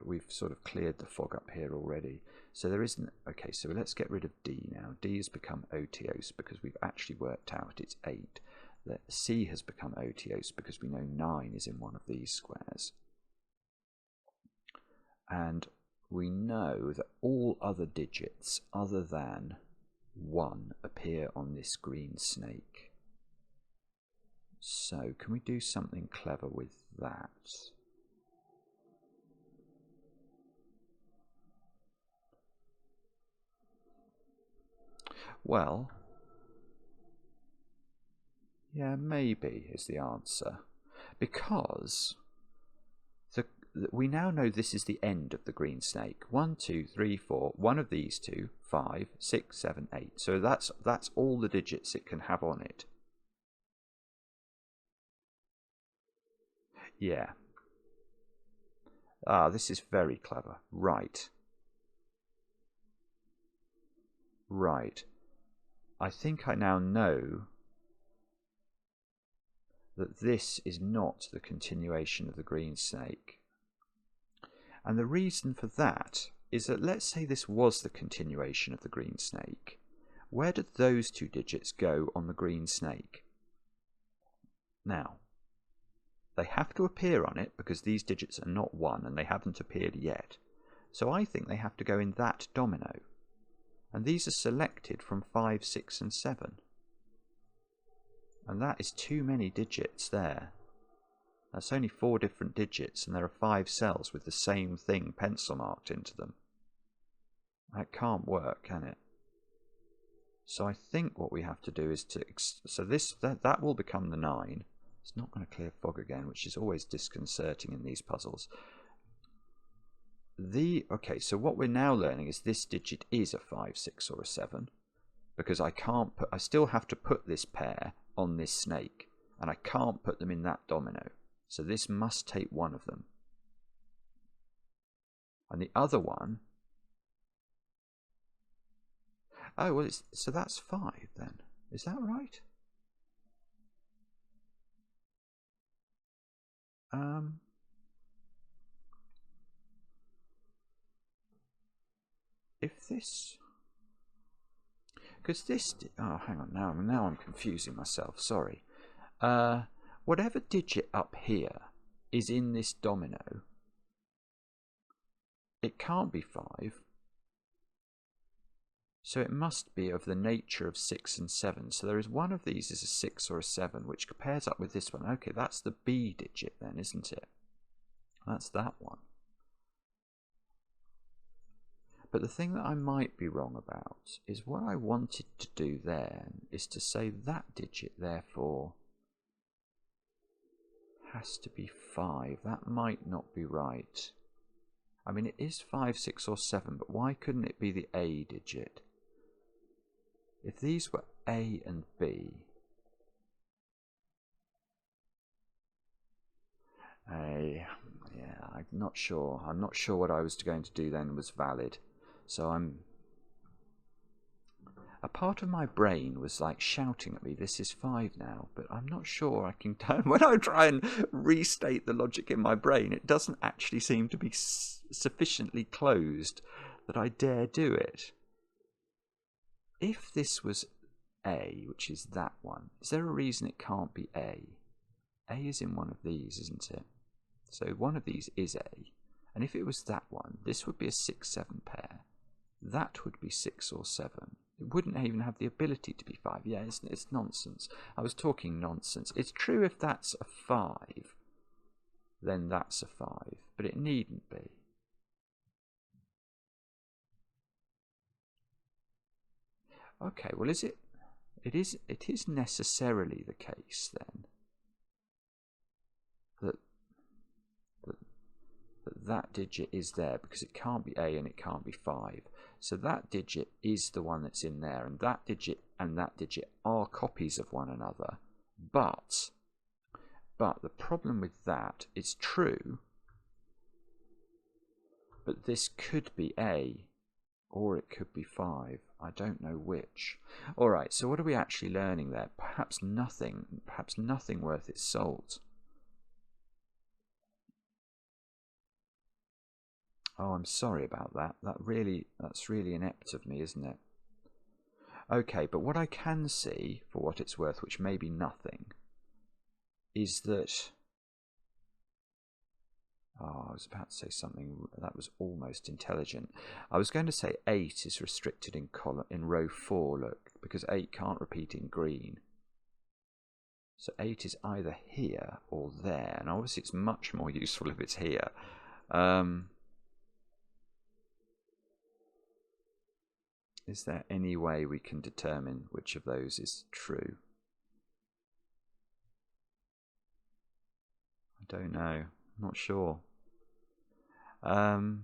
Speaker 1: we've sort of cleared the fog up here already. So there isn't. Okay, so let's get rid of D now. D has become otiose because we've actually worked out it's 8. The C has become otiose because we know 9 is in one of these squares. And we know that all other digits other than 1 appear on this green snake. So can we do something clever with that? Well, yeah, maybe is the answer. Because we now know this is the end of the green snake. 1, 2, 3, 4. One of these two, 5, 6, 7, 8. So that's all the digits it can have on it. Yeah. Ah, this is very clever. Right. Right. I think I now know that this is not the continuation of the green snake. And the reason for that is that, let's say this was the continuation of the green snake. Where did those two digits go on the green snake? Now, they have to appear on it because these digits are not 1 and they haven't appeared yet. So I think they have to go in that domino. And these are selected from 5, 6 and 7. And that is too many digits there. That's only 4 different digits, and there are 5 cells with the same thing pencil marked into them. That can't work, can it? So I think what we have to do is that will become the 9. It's not going to clear fog again, which is always disconcerting in these puzzles. Okay, so what we're now learning is this digit is a 5, 6 or a 7, because I still have to put this pair on this snake, and I can't put them in that domino. So this must take one of them. And the other one, oh, well, so that's 5 then. Is that right? If this, because this, oh, hang on, now I'm confusing myself, sorry. Whatever digit up here is in this domino, it can't be 5. So it must be of the nature of 6 and 7. So there is one of these is a 6 or a 7, which pairs up with this one. Okay, that's the B digit then, isn't it? That's that one. But the thing that I might be wrong about is what I wanted to do then is to say that digit, therefore, has to be 5. That might not be right. I mean, it is 5, 6 or 7, but why couldn't it be the A digit? If these were A and B, yeah, I'm not sure. I'm not sure what I was going to do then was valid. So a part of my brain was like shouting at me, this is 5 now, but I'm not sure I can when I try and restate the logic in my brain, it doesn't actually seem to be sufficiently closed that I dare do it. If this was A, which is that one, is there a reason it can't be A? A is in one of these, isn't it? So one of these is A. And if it was that one, this would be a 6, 7 pair. That would be 6 or 7. It wouldn't even have the ability to be 5. Yeah, it's nonsense. I was talking nonsense. It's true if that's a 5, then that's a 5. But it needn't be. Okay, well, is it? It is necessarily the case then that digit is there because it can't be A and it can't be 5. So that digit is the one that's in there, and that digit are copies of one another. But the problem with that, it's true, but this could be A or it could be 5. I don't know which. All right, so what are we actually learning there? Perhaps nothing worth its salt. Oh, I'm sorry about that. That's really inept of me, isn't it? Okay, but what I can see, for what it's worth, which may be nothing, is that Oh, I was about to say something that was almost intelligent. I was going to say 8 is restricted in row 4, look, because 8 can't repeat in green. So 8 is either here or there, and obviously it's much more useful if it's here. Is there any way we can determine which of those is true? I don't know. I'm not sure. Oh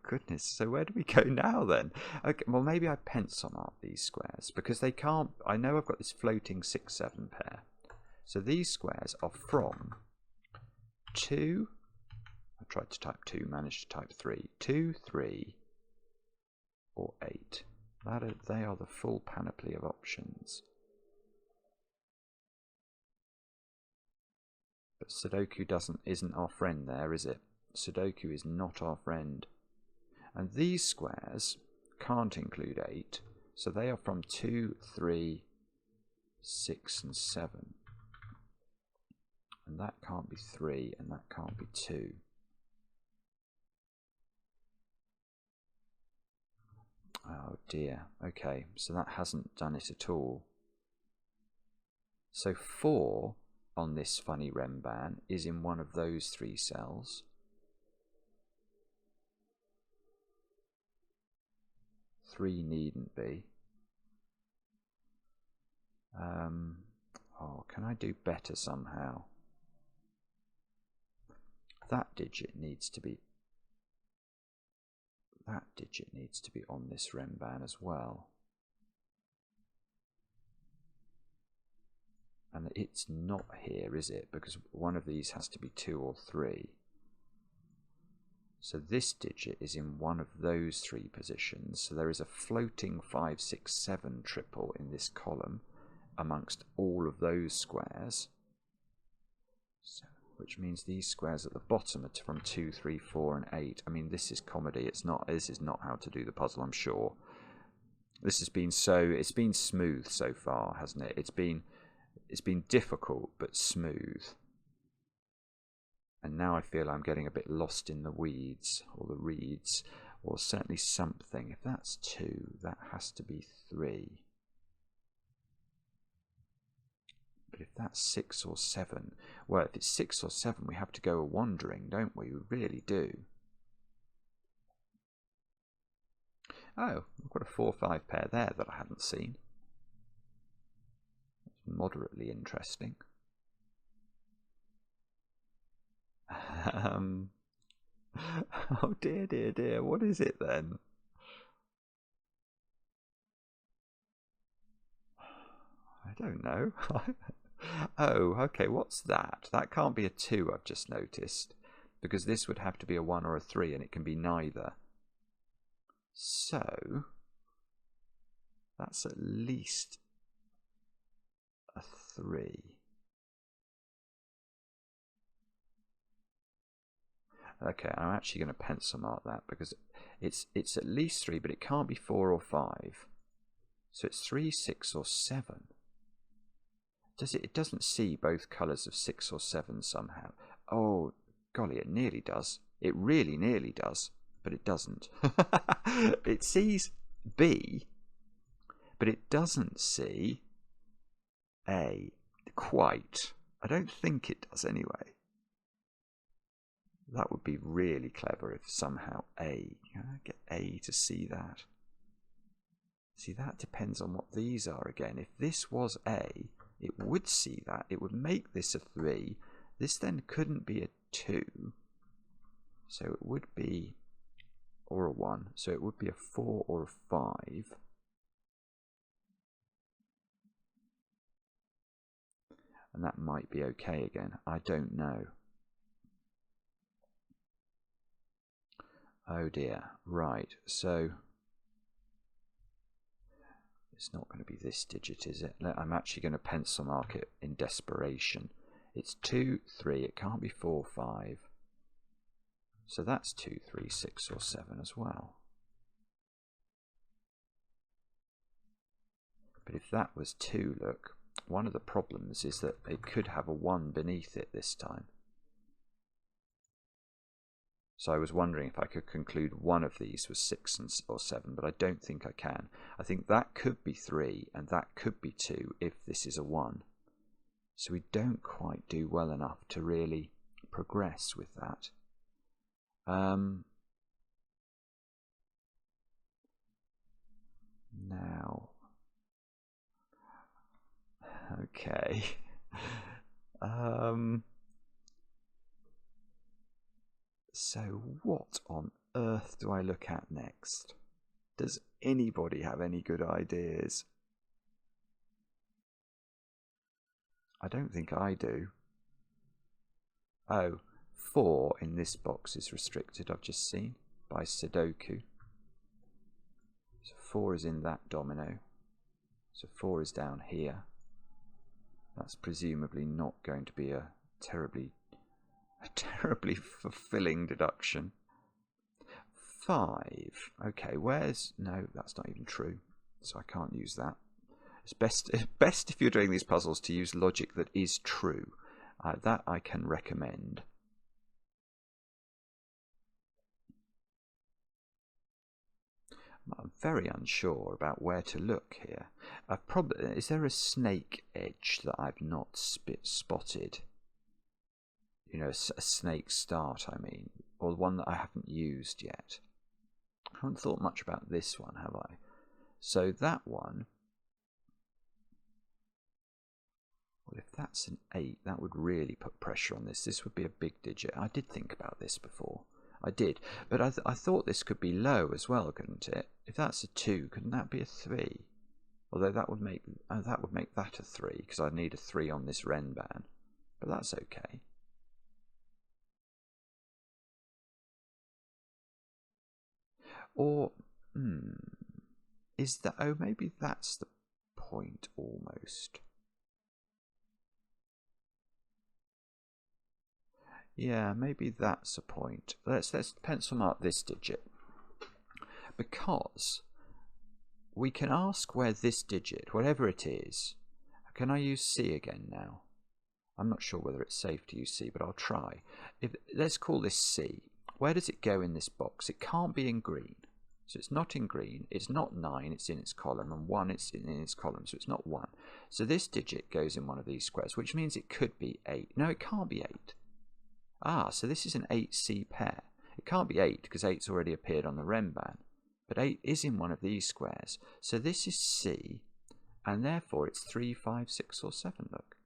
Speaker 1: goodness, so where do we go now then? Okay, well maybe I pencil mark these squares because they can't, I know I've got this floating 6-7 pair. So these squares are from 2, I tried to type 2, managed to type 3, 2, 3 or 8. They are the full panoply of options. But Sudoku isn't our friend there, is it? Sudoku is not our friend. And these squares can't include 8, so they are from 2, 3, 6 and 7. And that can't be 3 and that can't be 2. Oh dear. Okay, so that hasn't done it at all. So 4 on this funny Renban is in one of those 3 cells. 3 needn't be. Oh, can I do better somehow? That digit needs to be on this Renban as well. And it's not here, is it? Because one of these has to be 2 or 3. So this digit is in one of those 3 positions. So there is a floating 5, 6, 7 triple in this column amongst all of those squares. So, which means these squares at the bottom are from 2, 3, 4 and 8. I mean, this is comedy. This is not how to do the puzzle, I'm sure. This has been it's been smooth so far, hasn't it? It's been difficult but smooth. And now I feel I'm getting a bit lost in the weeds, or the reeds, or certainly something. If that's 2, that has to be 3. But if that's 6 or 7, well, if it's 6 or 7, we have to go a-wandering, don't we? We really do. Oh, I've got a 4-5 pair there that I hadn't seen. It's moderately interesting. Oh dear, dear, dear. What is it then? I don't know. Oh, okay, what's that? That can't be a 2, I've just noticed. Because this would have to be a 1 or a 3, and it can be neither. So, that's at least a 3. Okay, I'm actually going to pencil mark that because it's at least 3, but it can't be 4 or 5. So it's 3, 6 or 7. It doesn't see both colours of 6 or 7 somehow. Oh, golly, it nearly does. It really nearly does, but it doesn't. It sees B, but it doesn't see A quite. I don't think it does anyway. That would be really clever if somehow A, get A to see that. See, that depends on what these are again. If this was A, it would see that. It would make this a 3. This then couldn't be a 2. So it would be, or a 1. So it would be a 4 or a 5. And that might be okay again. I don't know. Oh dear. Right. So it's not going to be this digit, is it? I'm actually going to pencil mark it in desperation. It's 2, 3. It can't be 4, 5. So that's 2, 3, 6 or 7 as well. But if that was 2, look, One of the problems is that it could have a 1 beneath it this time. So I was wondering if I could conclude one of these was 6 or 7, but I don't think I can. I think that could be 3 and that could be 2 if this is a 1. So we don't quite do well enough to really progress with that. Now, okay. So what on earth do I look at next? Does anybody have any good ideas? I don't think I do. Oh, 4 in this box is restricted, I've just seen, by Sudoku. So 4 is in that domino. So 4 is down here. That's presumably not going to be a terribly fulfilling deduction. 5. Okay, where's... No, that's not even true. So I can't use that. It's best if you're doing these puzzles to use logic that is true. That I can recommend. I'm very unsure about where to look here. Is there a snake edge that I've not spotted? You know, a snake start, I mean, or one that I haven't used yet. I haven't thought much about this one, have I? So that one, well, if that's an 8, that would really put pressure on this. This would be a big digit. I did think about this before. I did, but I thought this could be low as well, couldn't it? If that's a 2, couldn't that be a 3? Although that would make that a 3, because I need a 3 on this Renban. But that's okay. Or, is that... Oh, maybe that's the point almost. Yeah, maybe that's a point. Let's pencil mark this digit. Because we can ask where this digit, whatever it is... Can I use C again now? I'm not sure whether it's safe to use C, but I'll try. Let's call this C. Where does it go in this box? It can't be in green. So it's not in green, it's not 9, it's in its column, and 1, it's in its column, so it's not 1. So this digit goes in one of these squares, which means it could be 8. No, it can't be 8. Ah, so this is an 8C pair. It can't be 8 because 8's already appeared on the Renban. But 8 is in one of these squares. So this is C, and therefore it's 3, 5, 6, or 7, look.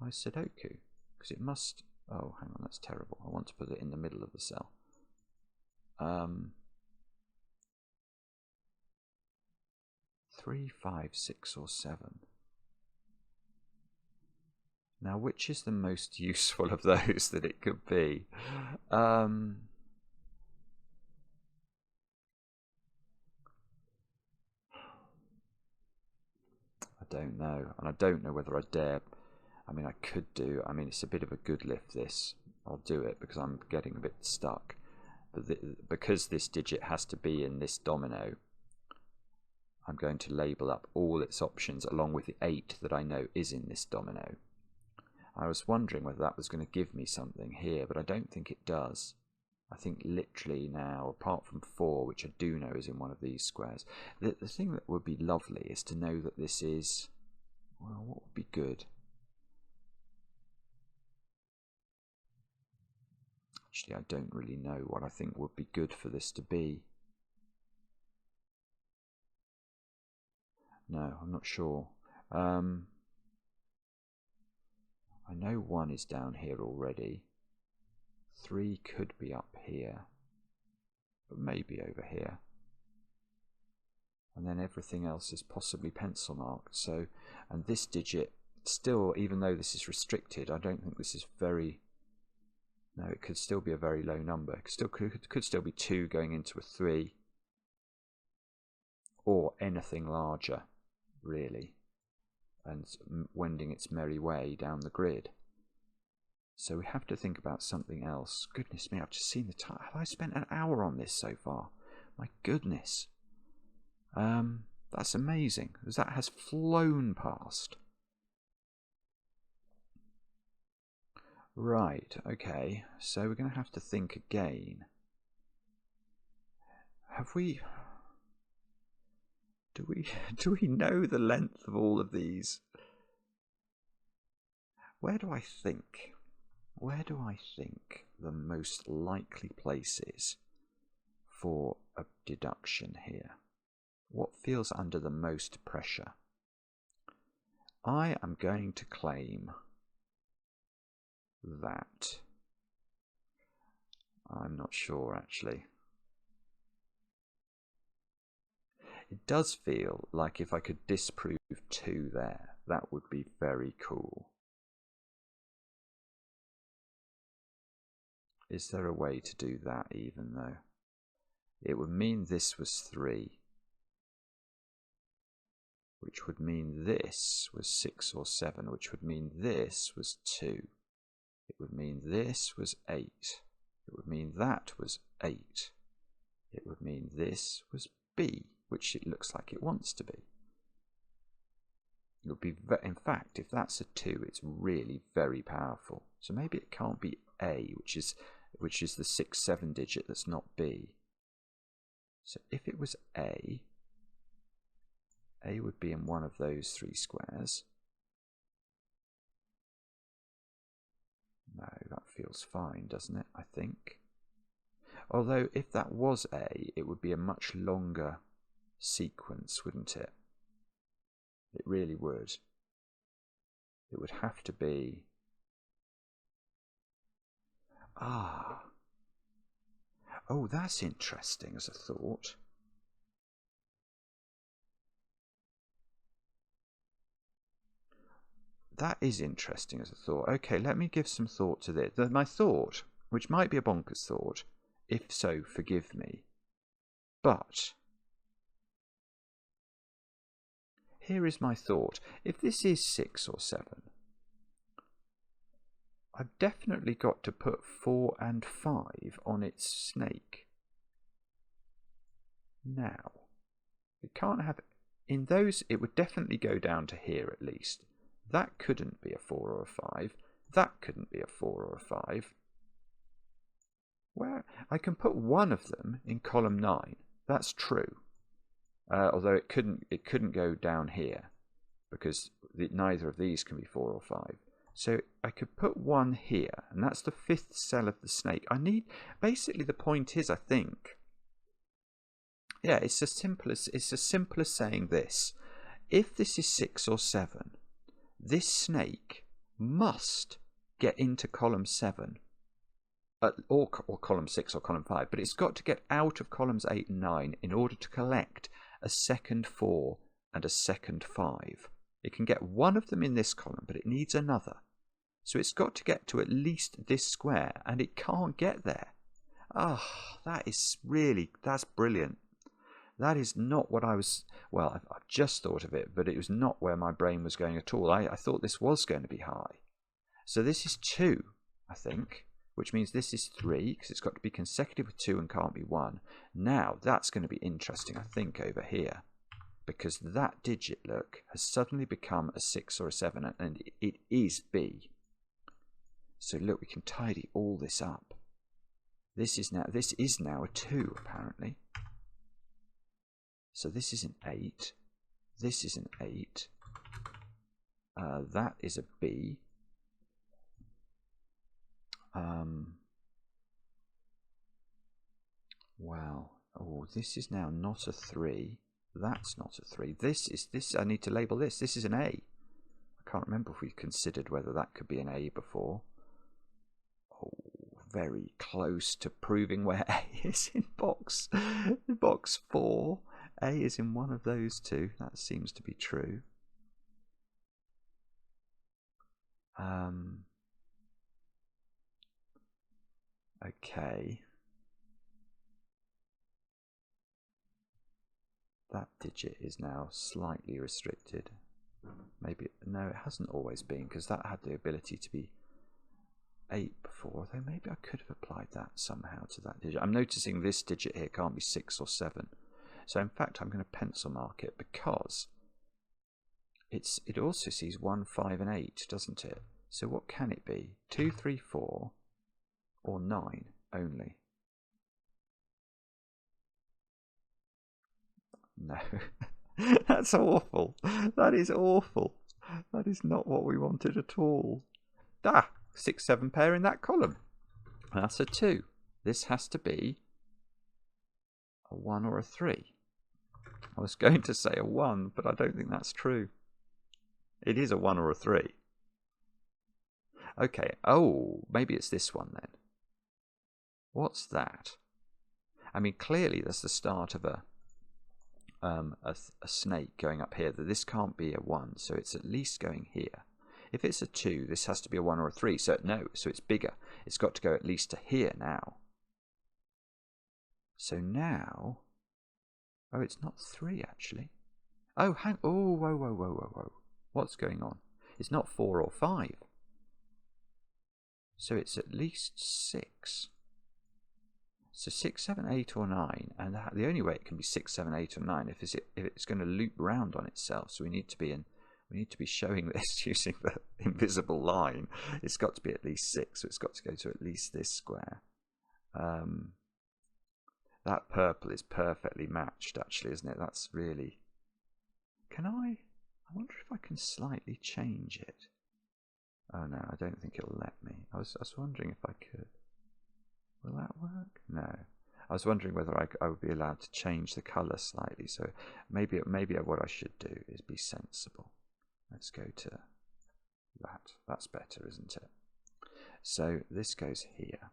Speaker 1: My Sudoku. Because it must... Oh, hang on, that's terrible. I want to put it in the middle of the cell. 3, 5, 6, or 7. Now, which is the most useful of those that it could be? I don't know, and I don't know whether I dare. I mean, I could do. I mean, it's a bit of a good lift, this. I'll do it because I'm getting a bit stuck. But because this digit has to be in this domino, I'm going to label up all its options along with the 8 that I know is in this domino. I was wondering whether that was going to give me something here, but I don't think it does. I think literally now, apart from 4, which I do know is in one of these squares, the thing that would be lovely is to know that this is... Well, what would be good? Actually, I don't really know what I think would be good for this to be. No, I'm not sure. I know 1 is down here already. 3 could be up here, but maybe over here. And then everything else is possibly pencil marked. So, and this digit, still, even though this is restricted, I don't think this is very... No, it could still be a very low number. It could still be 2 going into a 3. Or anything larger, really. And wending its merry way down the grid. So we have to think about something else. Goodness me, I've just seen the time. Have I spent an hour on this so far? My goodness. That's amazing, because that has flown past. Right, okay, so we're going to have to think again. Have we... Do we know the length of all of these? Where do I think the most likely place is for a deduction here? What feels under the most pressure? I am going to claim that. I'm not sure, actually. It does feel like if I could disprove 2 there, that would be very cool. Is there a way to do that even though? It would mean this was 3. Which would mean this was 6 or 7, which would mean this was 2. It would mean this was 8. It would mean that was 8. It would mean this was B, which it looks like it wants to be. It would be, in fact, if that's a 2, it's really very powerful. So maybe it can't be A, which is the 6, 7 digit that's not B. So if it was A would be in one of those 3 squares. No, that feels fine, doesn't it? I think. Although if that was A, it would be a much longer sequence, wouldn't it? It really would. It would have to be... Ah. Oh, that's interesting as a thought. That is interesting as a thought. Okay, let me give some thought to this. My thought, which might be a bonkers thought, if so, forgive me. But here is my thought. If this is 6 or 7, I've definitely got to put 4 and 5 on its snake. Now, it can't have... In those, it would definitely go down to here at least. That couldn't be a 4 or a 5. That couldn't be a 4 or a 5. Where I can put one of them in column 9. That's true. Although it couldn't go down here because neither of these can be 4 or 5. So I could put one here, and that's the 5th cell of the snake. I need... Basically, the point is, I think... Yeah, it's as simple as saying this. If this is 6 or 7, this snake must get into column 7, or column 6 or column 5, but it's got to get out of columns 8 and 9 in order to collect a second 4 and a second 5. It can get one of them in this column, but it needs another. So it's got to get to at least this square, and it can't get there. Ah, that's brilliant. That is not what I was... Well, I've just thought of it, but it was not where my brain was going at all. I thought this was going to be high. So this is 2, I think, which means this is 3, because it's got to be consecutive with 2 and can't be 1. Now, that's going to be interesting, I think, over here, because that digit, look, has suddenly become a 6 or a 7, and it is B. So look, we can tidy all this up. This is now a 2, apparently. So this is an 8. This is an 8. That is a B. Well, oh, this is now not a 3. That's not a 3. This. I need to label this. This is an A. I can't remember if we considered whether that could be an A before. Oh, very close to proving where A is in box 4. A is in one of those 2. That seems to be true. Okay. That digit is now slightly restricted. Maybe, no, it hasn't always been, because that had the ability to be 8 before, though maybe I could have applied that somehow to that digit. I'm noticing this digit here can't be 6 or 7. So in fact, I'm going to pencil mark it because it also sees 1, 5 and 8, doesn't it? So what can it be? 2, 3, 4, or 9 only? No. That's awful. That is awful. That is not what we wanted at all. 6, 7 pair in that column. That's a 2. This has to be a 1 or a 3. I was going to say a 1, but I don't think that's true. It is a 1 or a 3. Okay, oh, maybe it's this one then. What's that? I mean, clearly that's the start of a snake going up here. This can't be a 1, so it's at least going here. If it's a 2, this has to be a 1 or a 3. So no, so it's bigger. It's got to go at least to here now. So now, oh, it's not 3 actually. Oh, oh, whoa, whoa, whoa, whoa, whoa. What's going on? It's not 4 or 5. So it's at least 6. So 6, 7, 8, or 9, and the only way it can be 6, 7, 8, or 9 if it's going to loop round on itself. So we need to be showing this using the invisible line. It's got to be at least 6, so it's got to go to at least this square. That purple is perfectly matched, actually, isn't it? That's really. I wonder if I can slightly change it. Oh no, I don't think it'll let me. I was wondering if I could. Will that work? No. I was wondering whether I would be allowed to change the colour slightly. So maybe what I should do is be sensible. Let's go to that. That's better, isn't it? So this goes here.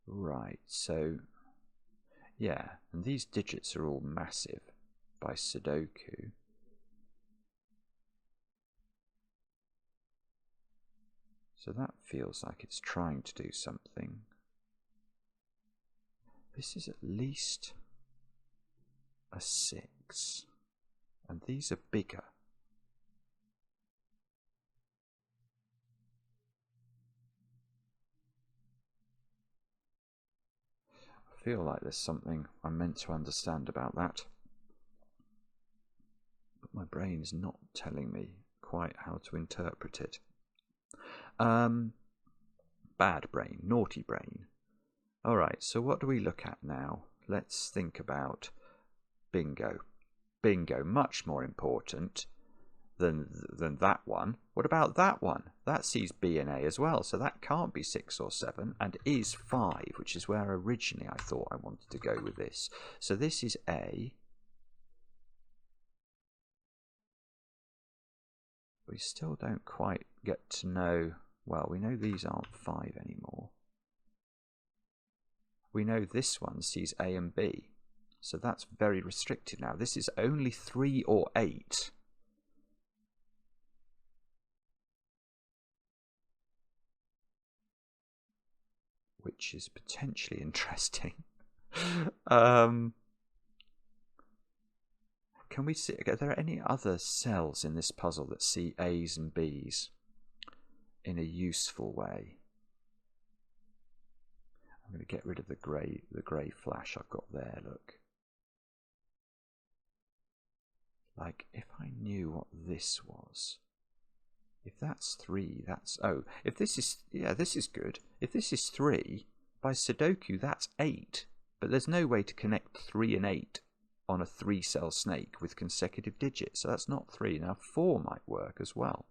Speaker 1: Right, so yeah, and these digits are all massive by Sudoku. So that feels like it's trying to do something. This is at least a 6, and these are bigger. I feel like there's something I'm meant to understand about that, but my brain's not telling me quite how to interpret it. Bad brain, naughty brain. Alright, so what do we look at now? Let's think about bingo. Bingo, much more important than that one. What about that one? That sees B and A as well, so that can't be 6 or 7 and is 5, which is where originally I thought I wanted to go with this. So this is A. We still don't quite get to know. Well, we know these aren't 5 anymore. We know this one sees A and B. So that's very restricted now. This is only 3 or 8. Which is potentially interesting. Can we see, are there any other cells in this puzzle that see A's and B's in a useful way? I'm going to get rid of the grey flash I've got there, look. Like, if I knew what this was. If that's 3, that's... Oh, if this is... Yeah, this is good. If this is 3, by Sudoku, that's 8. But there's no way to connect 3 and 8 on a 3-cell snake with consecutive digits. So that's not 3. Now, 4 might work as well.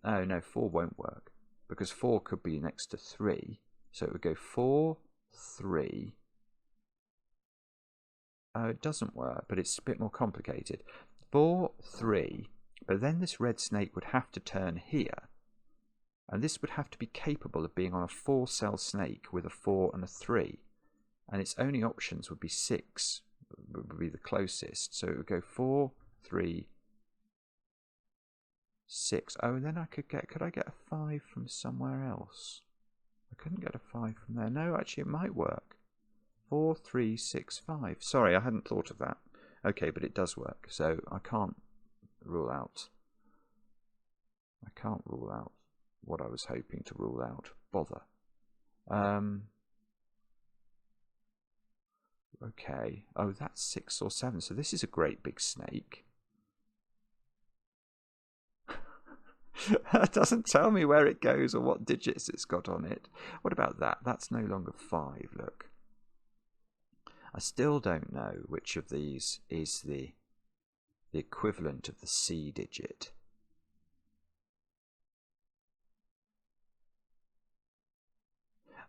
Speaker 1: Oh, no, 4 won't work. Because 4 could be next to 3. So it would go 4, 3. Oh, it doesn't work, but it's a bit more complicated. 4, 3, but then this red snake would have to turn here. And this would have to be capable of being on a 4-cell snake with a 4 and a 3. And its only options would be 6, would be the closest. So it would go 4, 3, 6. Oh, and then could I get a 5 from somewhere else? I couldn't get a 5 from there. No, actually it might work. 4, 3, 6, 5. Sorry, I hadn't thought of that. Okay, but it does work, so I can't rule out. I can't rule out what I was hoping to rule out. Bother. okay. Oh, that's 6 or 7. So this is a great big snake. It doesn't tell me where it goes or what digits it's got on it. What about that? That's no longer 5, look. I still don't know which of these is the equivalent of the C digit.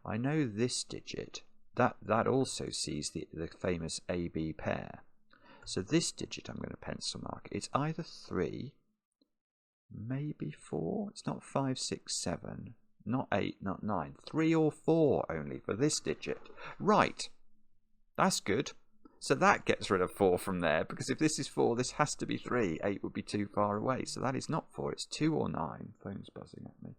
Speaker 1: I know this digit, that also sees the famous AB pair. So this digit I'm going to pencil mark. It's either 3, maybe 4. It's not 5, 6, 7, not 8, not 9. 3 or 4 only for this digit. Right, that's good. So that gets rid of 4 from there, because if this is 4, this has to be 3. 8 would be too far away. So that is not 4, it's 2 or 9. Phone's buzzing at me.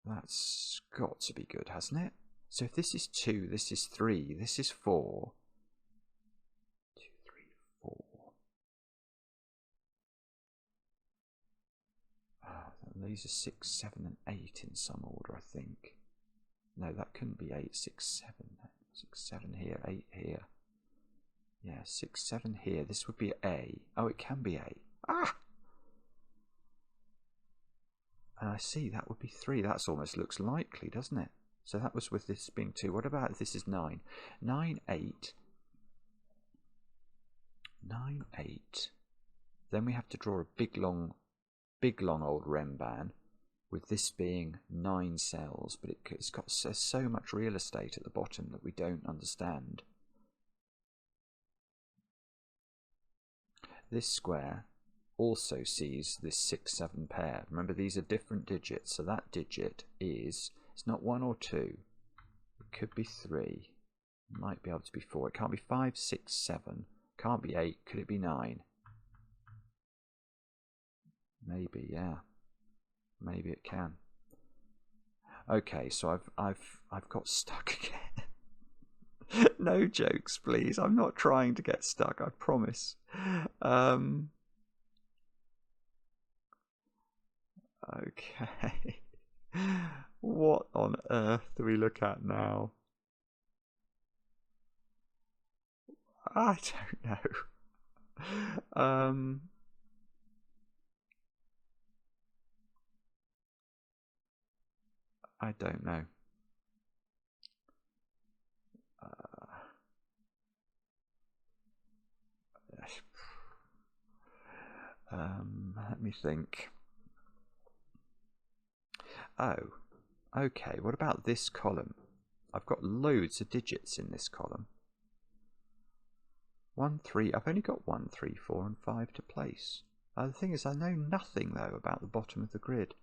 Speaker 1: That's got to be good, hasn't it? So if this is 2, this is 3, this is 4. 2, 3, 4. These are 6, 7, and 8 in some order, I think. No, that couldn't be 8, 6, 7. 6, 7 here, 8 here. Yeah, 6, 7 here. This would be A. Oh, it can be A. Ah! And I see that would be 3. That almost looks likely, doesn't it? So that was with this being 2. What about if this is 9? 9, 8. 9, 8. Then we have to draw a big long old Renban, with this being 9 cells, but it's got so much real estate at the bottom that we don't understand. This square also sees this 6, 7 pair. Remember, these are different digits, so that digit is, it's not 1 or 2. It could be 3. It might be able to be 4. It can't be 5, 6, 7. Can't be 8. Could it be 9? Maybe, yeah. Maybe it can. Okay, so I've got stuck again. No jokes, please. I'm not trying to get stuck, I promise. Okay. What on earth do we look at now? I don't know. I don't know. Let me think. Oh, okay. What about this column? I've got loads of digits in this column. 1, 3. I've only got 1, 3, 4, and 5 to place. The thing is, I know nothing though about the bottom of the grid.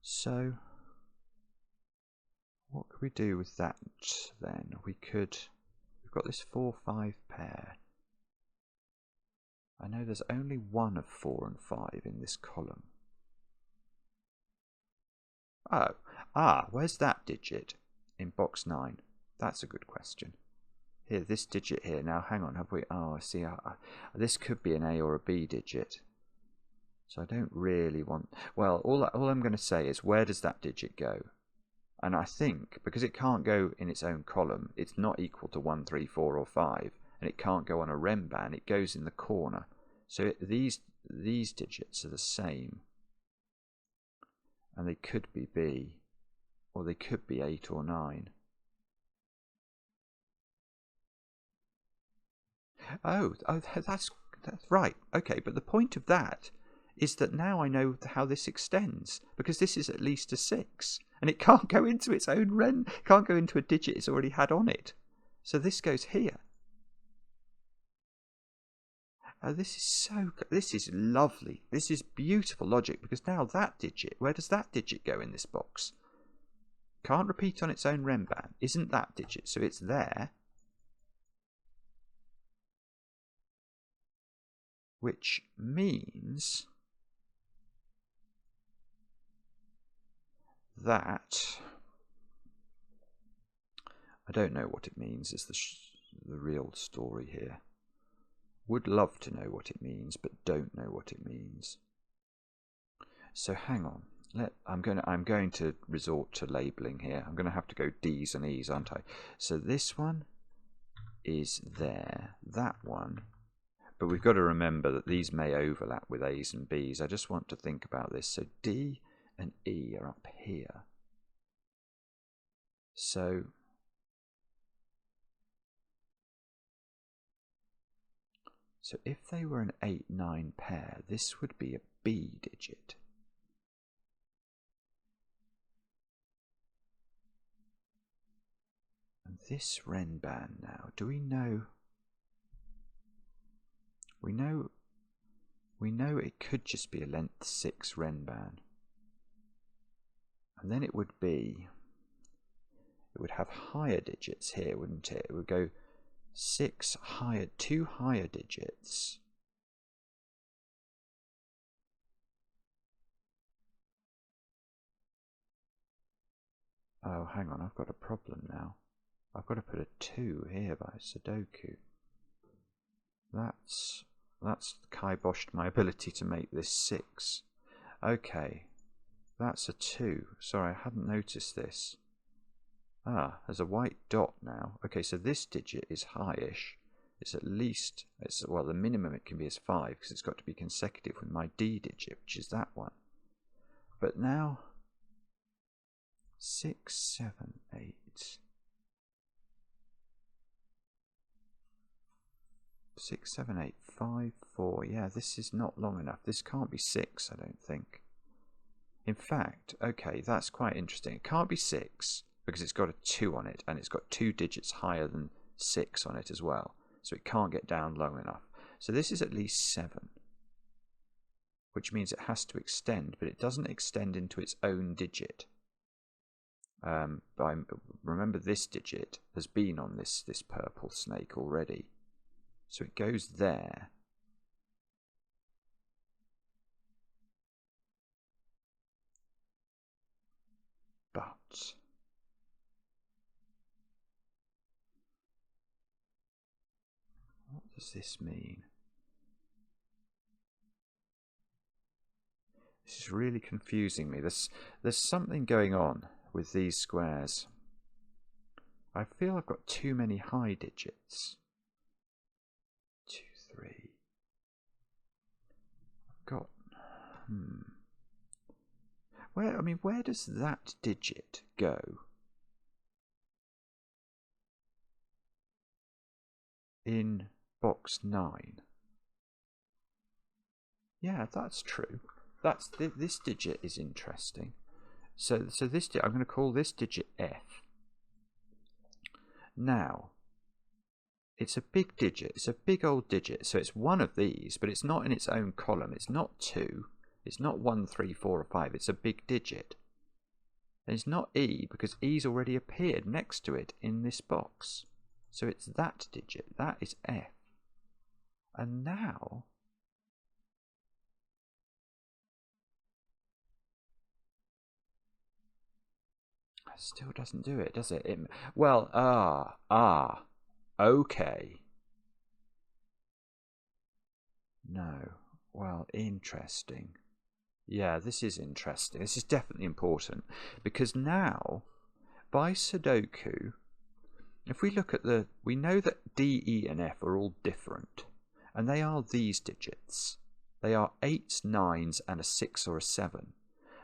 Speaker 1: So, what could we do with that then? We've got this 4, 5 pair. I know there's only one of 4 and 5 in this column. Oh, where's that digit in box 9? That's a good question. Here, this digit here. Now, hang on, have we? Oh, I see. This could be an A or a B digit. So I don't really want. Well, all I'm going to say is, where does that digit go? And I think because it can't go in its own column, it's not equal to 1, 3, 4, or 5, and it can't go on a Renban. It goes in the corner. So these digits are the same, and they could be B, or they could be 8 or 9. Oh, that's right. Okay, but the point of that is that now I know how this extends, because this is at least a 6, and it can't go into its own can't go into a digit it's already had on it. So this goes here. This is lovely. This is beautiful logic, because now that digit, where does that digit go in this box? Can't repeat on its own Renban. Isn't that digit, so it's there. Which means that I don't know what it means is the real story here. Would love to know what it means, but don't know what it means. So hang on. I'm going to resort to labeling here. I'm going to have to go D's and E's, aren't I? So this one is there, that one. But we've got to remember that these may overlap with A's and B's. I just want to think about this. So D and E are up here. So if they were an 8-9 pair, this would be a B digit. And this Renban now, do we know? We know it could just be a length 6 Renban. And then it would have higher digits here, wouldn't it? It would go 6 higher, 2 higher digits. Oh, hang on, I've got a problem now. I've got to put a 2 here by Sudoku. That's kiboshed my ability to make this 6. Okay, that's a 2. Sorry, I hadn't noticed this. Ah, there's a white dot now. Okay, so this digit is highish. It's at least, well, the minimum it can be is 5 because it's got to be consecutive with my D digit, which is that one. But now, 6, 7, 8. 6, 7, 8, 5, 4. Yeah, this is not long enough. This can't be 6, I don't think. In fact, okay, that's quite interesting. It can't be 6 because it's got a 2 on it and it's got 2 digits higher than 6 on it as well. So it can't get down long enough. So this is at least 7, which means it has to extend, but it doesn't extend into its own digit. Remember, this digit has been on this purple snake already. So it goes there. But what does this mean? This is really confusing me. There's something going on with these squares. I feel I've got too many high digits. 2, 3. I've got where does that digit go? In box 9. Yeah, that's true. This digit is interesting. So this I'm going to call this digit F. Now, it's a big digit. It's a big old digit. So it's one of these, but it's not in its own column. It's not 2. It's not 1, 3, 4, or 5. It's a big digit. And it's not E because E's already appeared next to it in this box. So it's that digit. That is F. And now it still doesn't do it, does it? Okay. No. Well, interesting. Yeah, this is interesting. This is definitely important because now, by Sudoku, if we look at we know that D, E, and F are all different, and they are these digits. They are 8s, 9s, and a 6 or a 7.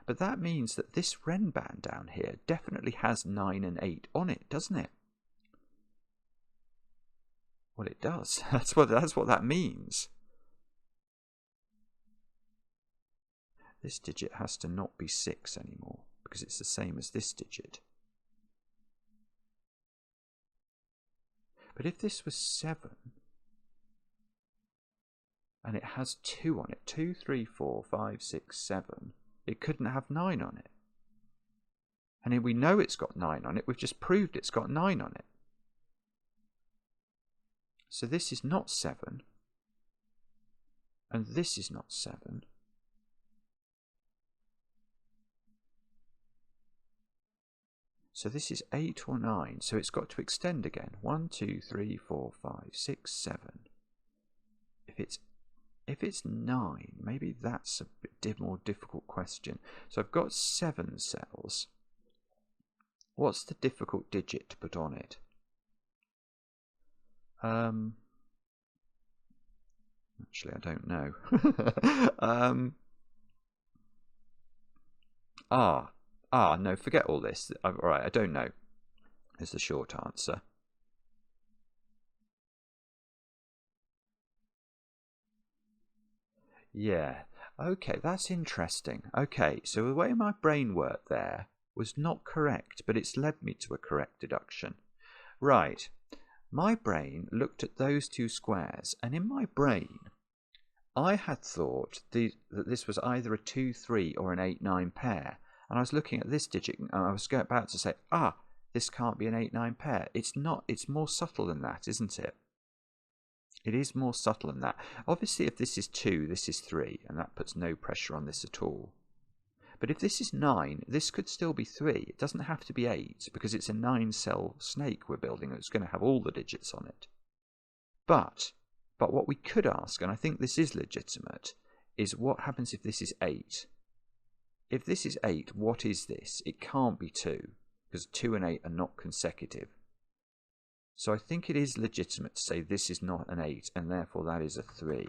Speaker 1: But that means that this Renban down here definitely has 9 and 8 on it, doesn't it? Well, it does. That's what that means. This digit has to not be 6 anymore because it's the same as this digit. But if this was 7 and it has 2 on it, 2, 3, 4, 5, 6, 7, it couldn't have 9 on it. And we know it's got 9 on it. We've just proved it's got 9 on it. So this is not 7. And this is not 7. So this is 8 or 9. So it's got to extend again. 1, 2, 3, 4, 5, 6, 7. If it's if it's 9, maybe that's a bit more difficult question. So I've got 7 cells. What's the difficult digit to put on it? Actually, I don't know. No, forget all this. All right, I don't know is the short answer. Yeah. Okay, that's interesting. Okay, so the way my brain worked there was not correct, but it's led me to a correct deduction. Right. My brain looked at those 2 squares, and in my brain, I had thought that this was either a 2-3 or an 8-9 pair. And I was looking at this digit, and I was about to say, this can't be an 8-9 pair. It's not. It's more subtle than that, isn't it? It is more subtle than that. Obviously, if this is 2, this is 3, and that puts no pressure on this at all. But if this is 9, this could still be 3. It doesn't have to be 8, because it's a 9-cell snake we're building. It's going to have all the digits on it. But what we could ask, and I think this is legitimate, is what happens if this is 8? If this is 8, what is this? It can't be 2, because 2 and 8 are not consecutive. So I think it is legitimate to say this is not an 8, and therefore that is a 3.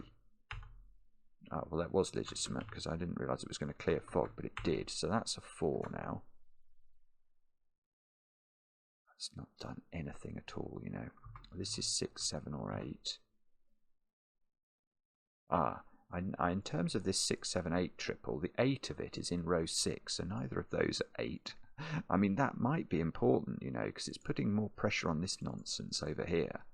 Speaker 1: Oh, well, that was legitimate, because I didn't realise it was going to clear fog, but it did. So that's a 4 now. That's not done anything at all, you know. This is 6, 7, or 8. In terms of this 6, 7, 8 triple, the 8 of it is in row 6, so neither of those are 8. I mean, that might be important, you know, because it's putting more pressure on this nonsense over here.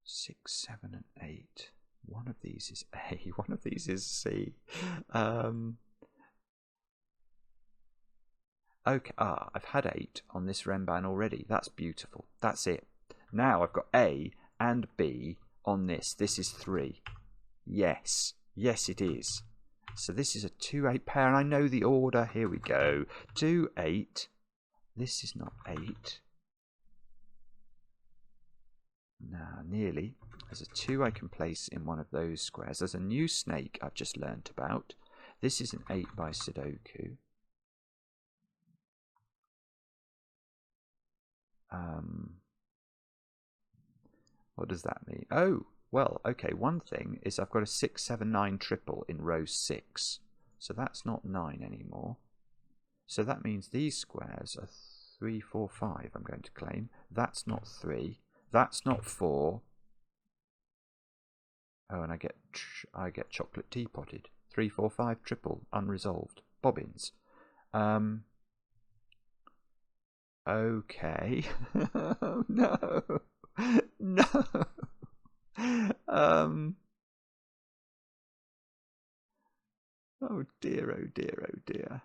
Speaker 1: Six, 7, and 8. One of these is A, one of these is C. Okay, I've had 8 on this Renban already. That's beautiful. That's it. Now I've got A and B on this. This is 3. Yes. Yes, it is. So this is a 2-8 pair, and I know the order. Here we go. 2, 8. This is not 8. Nah, nearly. There's a 2 I can place in one of those squares. There's a new snake I've just learnt about. This is an 8 by Sudoku. What does that mean? Oh, well, okay, one thing is I've got a 6, 7, 9 triple in row 6. So that's not 9 anymore. So that means these squares are 3, 4, 5, I'm going to claim. That's not 3. That's not 4. Oh, and I get chocolate teapotted. 3, 4, 5 triple, unresolved. Bobbins. Okay. Oh, no. No. Oh dear, oh dear, oh dear.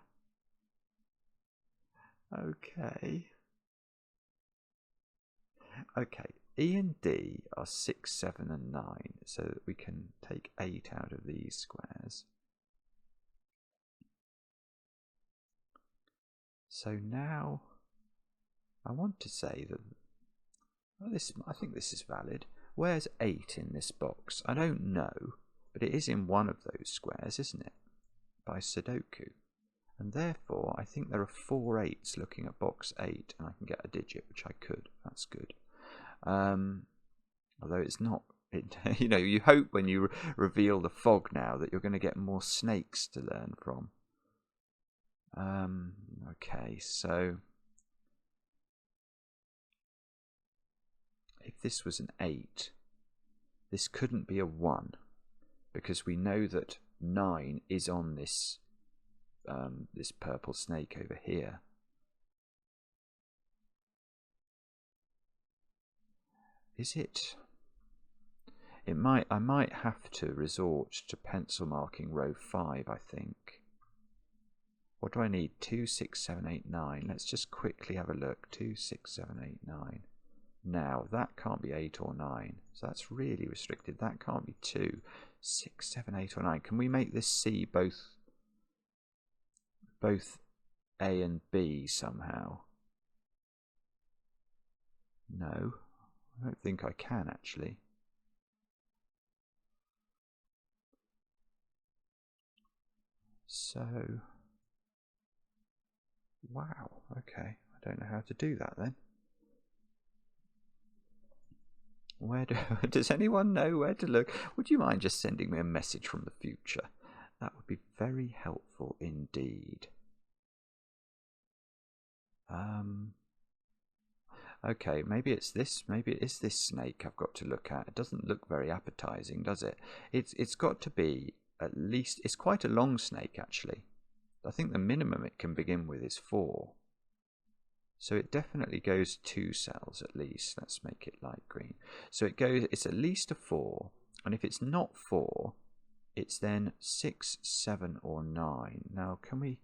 Speaker 1: Okay. Okay, E and D are 6, 7, and 9, so that we can take 8 out of these squares. So now I want to say that I think this is valid. Where's 8 in this box? I don't know, but it is in one of those squares, isn't it? By Sudoku. And therefore, I think there are 4 8s looking at box 8, and I can get a digit, which I could. That's good. Although it's not, you know, you hope when you reveal the fog now that you're going to get more snakes to learn from. Okay, so if this was an 8, this couldn't be a 1, because we know that 9 is on this this purple snake over here. Is it? I might have to resort to pencil marking row 5, I think. What do I need? 2, 6, 7, 8, 9. Let's just quickly have a look. 2, 6, 7, 8, 9. Now, that can't be 8 or 9. So that's really restricted. That can't be 2, 6, 7, 8, or 9. Can we make this C both A and B somehow? No. I don't think I can actually. So, wow, okay, I don't know how to do that then. Where does anyone know where to look? Would you mind just sending me a message from the future? That would be very helpful indeed. Okay, maybe it's this. Maybe it is this snake I've got to look at. It doesn't look very appetizing, does it? It's got to be at least. It's quite a long snake actually. I think the minimum it can begin with is 4. So it definitely goes 2 cells at least. Let's make it light green. So it's at least a 4, and if it's not 4, it's then 6, 7, or 9. Now, can we?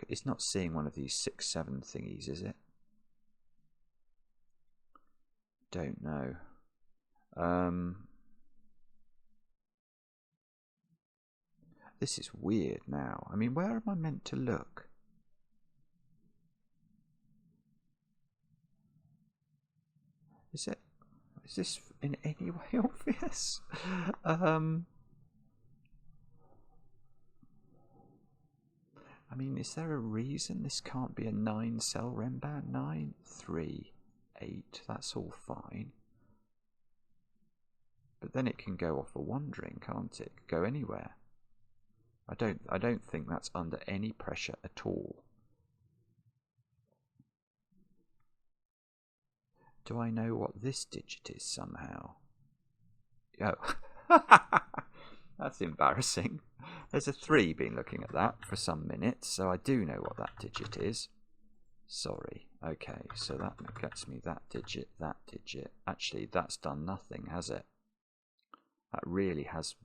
Speaker 1: It's not seeing one of these 6, 7 thingies, is it? Don't know. This is weird now. I mean, where am I meant to look? Is this in any way obvious? I mean, is there a reason this can't be a 9-cell Renban? 9, 3, 8. That's all fine. But then it can go off a wandering, can't it? Go anywhere. I don't think that's under any pressure at all. Do I know what this digit is somehow? Oh. That's embarrassing. There's a 3 been looking at that for some minutes, so I do know what that digit is. Sorry. Okay, so that gets me that digit, that digit. Actually, that's done nothing, has it? That really has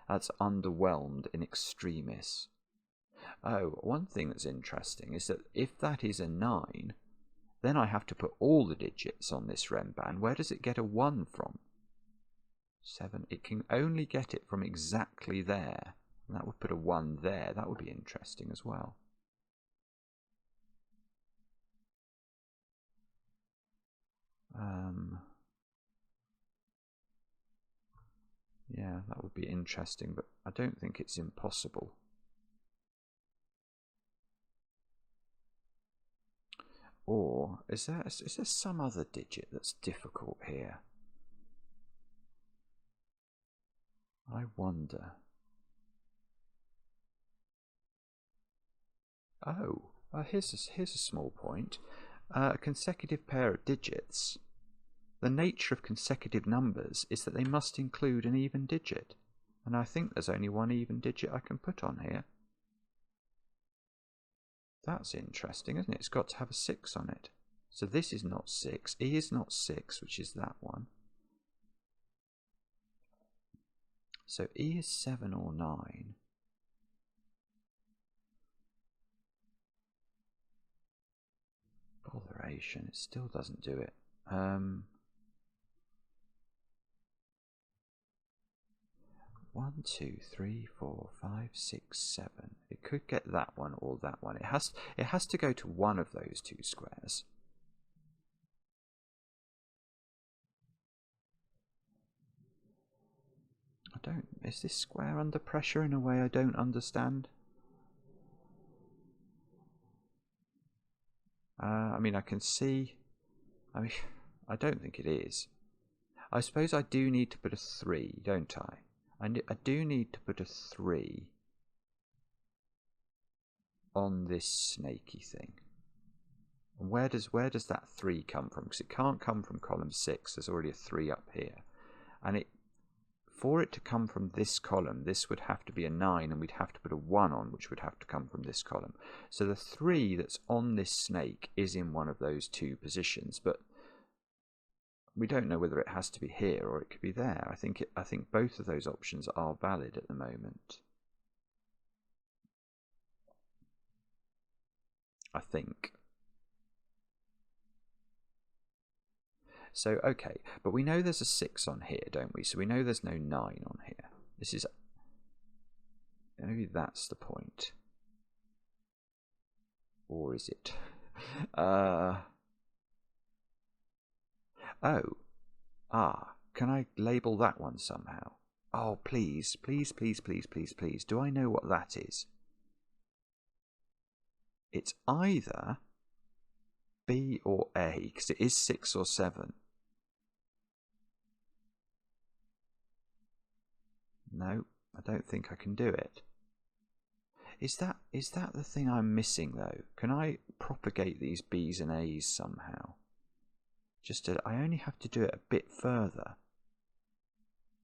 Speaker 1: that's underwhelmed in extremis. Oh, one thing that's interesting is that if that is a 9, then I have to put all the digits on this Renban. Where does it get a 1 from? 7. It can only get it from exactly there. And that would put a 1 there. That would be interesting as well. Yeah, that would be interesting, but I don't think it's impossible. Or is there some other digit that's difficult here? I wonder. Oh, here's a small point. A consecutive pair of digits. The nature of consecutive numbers is that they must include an even digit. And I think there's only one even digit I can put on here. That's interesting, isn't it? It's got to have a 6 on it. So this is not 6. E is not 6, which is that one. So E is 7 or 9. Botheration, it still doesn't do it. 1, 2, 3, 4, 5, 6, 7. It could get that one or that one. It has to go to one of those 2 squares. Is this square under pressure in a way I don't understand? I mean, I can see. I mean, I don't think it is. I suppose I do need to put a 3, don't I? I do need to put a 3 on this snaky thing. And where does that 3 come from? Because it can't come from column 6. There's already a 3 up here. And for it to come from this column, this would have to be a 9, and we'd have to put a 1 on, which would have to come from this column. So the 3 that's on this snake is in one of those 2 positions, but we don't know whether it has to be here or it could be there. I think both of those options are valid at the moment. I think. So, okay, but we know there's a 6 on here, don't we? So we know there's no 9 on here. This is... Maybe that's the point. Or is it? Oh, Ah, can I label that one somehow? Oh, please, please, please, please, please, please. Do I know what that is? It's either B or A, because it is 6 or 7. No, I don't think I can do it. Is that the thing I'm missing, though? Can I propagate these B's and A's somehow? I only have to do it a bit further,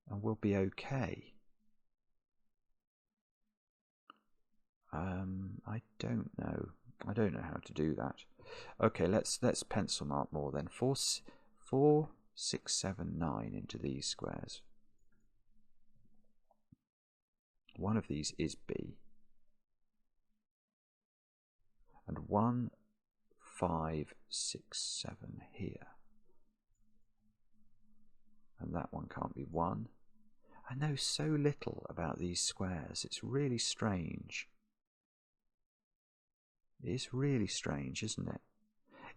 Speaker 1: and we'll be okay. I don't know. I don't know how to do that. Okay, let's pencil mark more then. 4, 6, 7, 9 into these squares. One of these is B. And 1, 5, 6, 7 here. And that one can't be 1. I know so little about these squares. It's really strange. It's really strange, isn't it?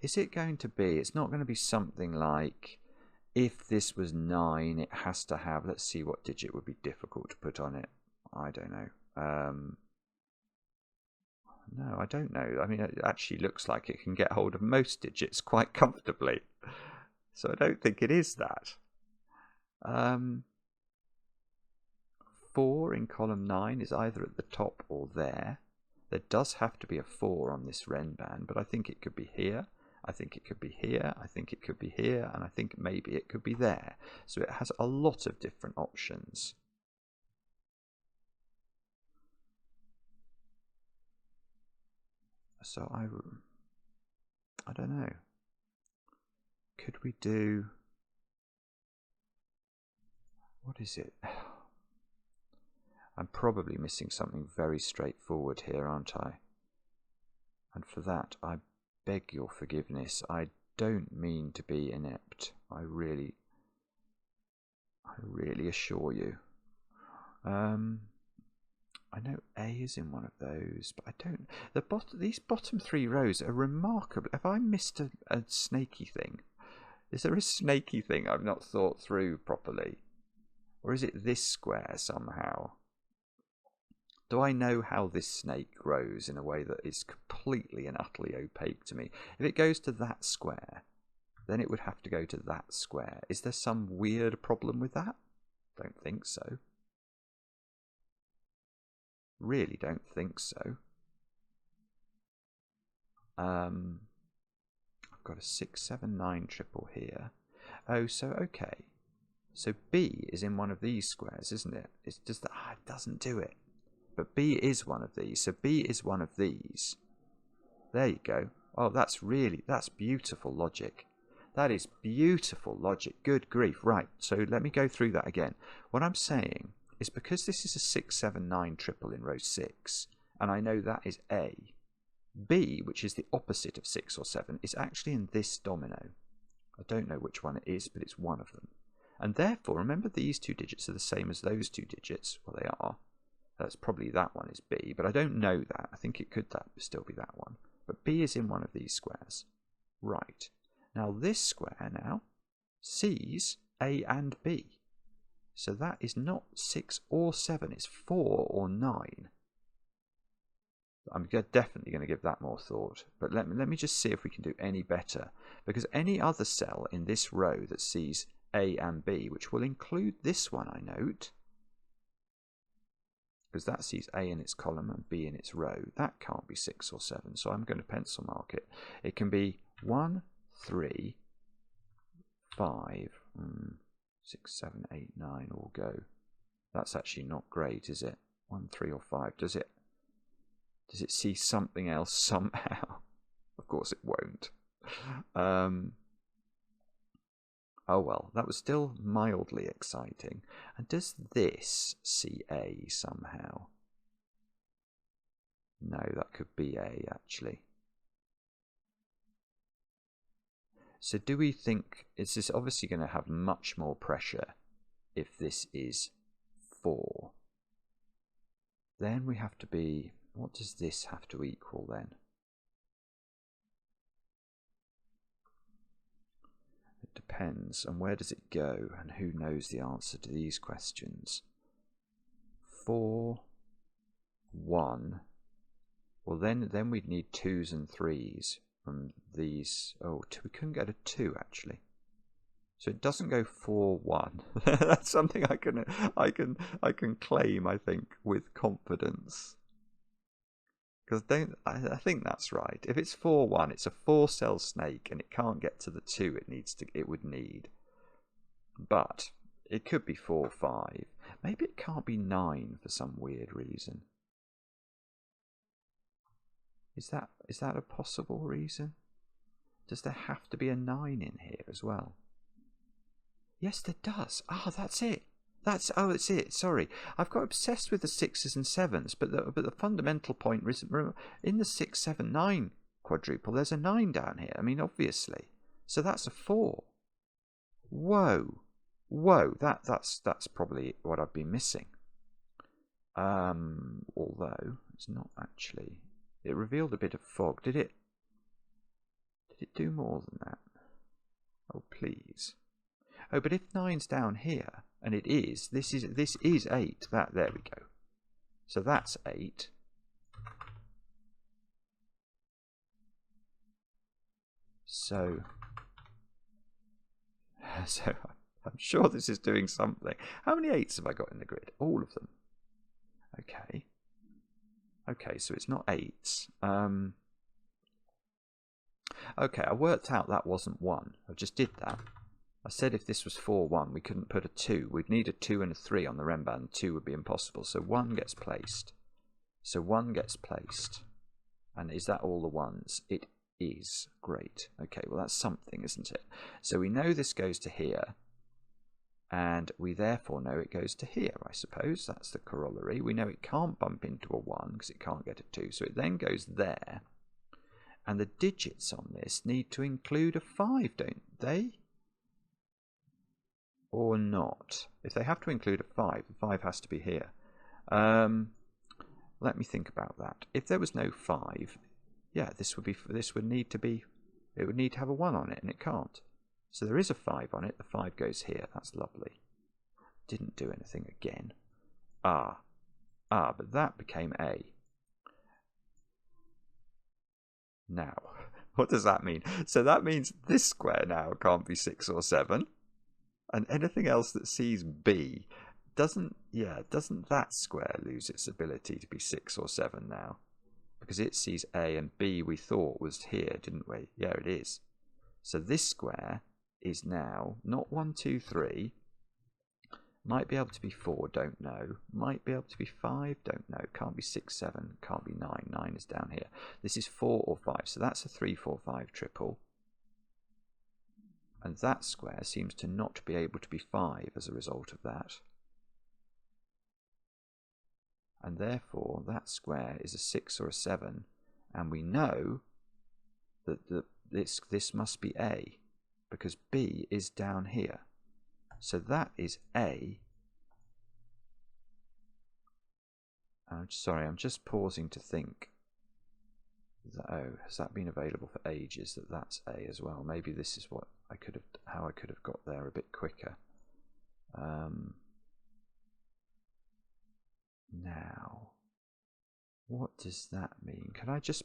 Speaker 1: Is it going to be, it's not going to be something like, if this was 9, it has to have, let's see what digit would be difficult to put on it. I don't know. No, I don't know. I mean, it actually looks like it can get hold of most digits quite comfortably. So I don't think it is that. 4 in column 9 is either at the top or there. There does have to be a 4 on this Renban, but I think it could be here. I think it could be here. I think it could be here. And I think maybe it could be there. So it has a lot of different options. So I don't know. Could we do... What is it? I'm probably missing something very straightforward here, aren't I? And for that, I beg your forgiveness. I don't mean to be inept. I really assure you. I know A is in one of those, but I don't... These bottom 3 rows are remarkable. Have I missed a snaky thing? Is there a snaky thing I've not thought through properly? Or is it this square somehow? Do I know how this snake grows in a way that is completely and utterly opaque to me? If it goes to that square, then it would have to go to that square. Is there some weird problem with that? Don't think so. Really don't think so. I've got a 6, 7, 9 triple here. Oh, so okay. So B is in one of these squares, isn't it? It's just that it doesn't do it. But B is one of these. So B is one of these. There you go. Oh, that's beautiful logic. That is beautiful logic. Good grief. Right, so let me go through that again. What I'm saying is because this is a 6, 7, 9 triple in row 6, and I know that is A, B, which is the opposite of 6 or 7, is actually in this domino. I don't know which one it is, but it's one of them. And therefore, remember these 2 digits are the same as those 2 digits. Well, they are. That's probably that one is B, but I don't know that. I think it could still be that one. But B is in one of these squares. Right. Now this square now sees A and B. So that is not 6 or 7, it's 4 or 9. I'm definitely going to give that more thought. But let me just see if we can do any better. Because any other cell in this row that sees A and B, which will include this one, I note, because that sees A in its column and B in its row, that can't be 6 or 7, so I'm going to pencil mark it. It can be 1, 3, 5, 6, 7, 8, 9, all go. That's actually not great, is it? 1, 3 or 5. Does it see something else somehow? Of course it won't. Oh well, that was still mildly exciting. And does this see A somehow? No, that could be A actually. So do we think, is this obviously going to have much more pressure if this is 4? Then we have to be, what does this have to equal then? It depends. And where does it go? And who knows the answer to these questions? 4, 1. Well, then we'd need 2s and 3s from these. Oh, we couldn't get a 2 actually. So it doesn't go 4, 1. That's something I can claim, I think, with confidence. Because I think that's right. If it's 4, 1, it's a 4-cell snake, and it can't get to the 2 it would need. But it could be 4, 5. Maybe it can't be 9 for some weird reason. Is that a possible reason? Does there have to be a 9 in here as well? Yes, there does. Ah, that's it. It's it. Sorry, I've got obsessed with the 6s and 7s, but the fundamental point is in the 6, 7, 9 quadruple. There's a 9 down here. I mean, obviously. So that's a 4. Whoa. That's probably what I've been missing. Although it's not actually. It revealed a bit of fog. Did it do more than that? Oh, please. Oh, but if 9's down here, and it is, this is 8. There we go. So that's 8. So I'm sure this is doing something. How many 8s have I got in the grid? All of them. Okay. Okay, so it's not 8s. Okay, I worked out that wasn't 1. I just did that. I said if this was 4, 1, we couldn't put a 2. We'd need a 2 and a 3 on the Renban. 2 would be impossible. So 1 gets placed. And is that all the 1s? It is. Great. Okay, well that's something, isn't it? So we know this goes to here. And we therefore know it goes to here, I suppose. That's the corollary. We know it can't bump into a 1 because it can't get a 2. So it then goes there. And the digits on this need to include a 5, don't they? Or not? If they have to include a 5, the 5 has to be here. Let me think about that. If there was no 5, yeah, it would need to have a 1 on it, and it can't. So there is a 5 on it. The 5 goes here. That's lovely. Didn't do anything again. But that became A. Now, what does that mean? So that means this square now can't be 6 or 7. And anything else that sees B, doesn't that square lose its ability to be 6 or 7 now? Because it sees A, and B we thought was here, didn't we? Yeah, it is. So this square is now not 1, 2, 3. Might be able to be 4, don't know. Might be able to be 5, don't know. Can't be 6, 7, can't be 9. 9 is down here. This is 4 or 5, so that's a 3, 4, 5 triple. And that square seems to not be able to be 5 as a result of that. And therefore, that square is a 6 or a 7. And we know that this must be A, because B is down here. So that is A. Sorry, I'm just pausing to think. Oh, has that been available for ages? That's A as well. Maybe this is what how I could have got there a bit quicker. Now, what does that mean? Can I just?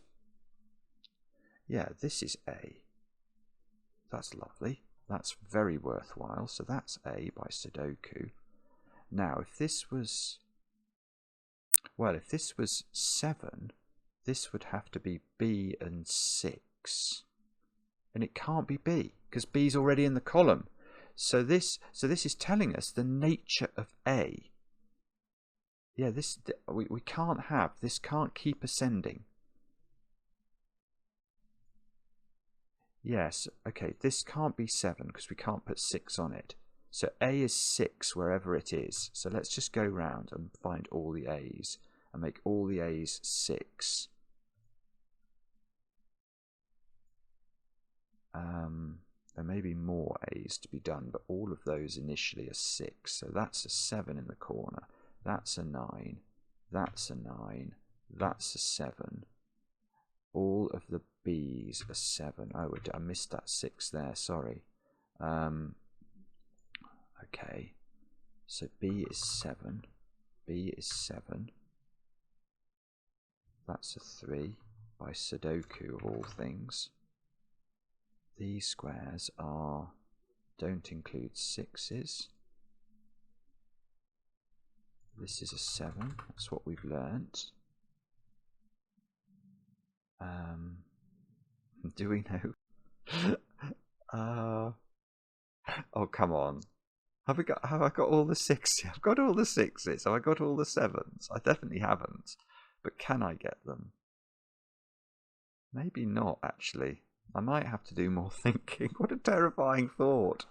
Speaker 1: Yeah, this is A. That's lovely. That's very worthwhile. So that's A by Sudoku. Now, if this was 7, this would have to be B and 6. And it can't be B, because B's already in the column. So this is telling us the nature of A. Yeah, we can't have, this can't keep ascending. Yes, okay, this can't be 7 because we can't put 6 on it. So A is 6 wherever it is. So let's just go round and find all the A's and make all the A's 6. There may be more A's to be done, but all of those initially are 6. So that's a 7 in the corner. That's a 9. That's a 9. That's a 7. All of the B's are 7. Oh, I missed that 6 there, sorry. Okay, so B is 7. B is 7. That's a 3 by Sudoku of all things. These squares don't include 6s. This is a 7. That's what we've learnt. Do we know? Oh, come on. Have I got all the 6s? I've got all the 6s. Have I got all the 7s? I definitely haven't. But can I get them? Maybe not, actually. I might have to do more thinking. What a terrifying thought.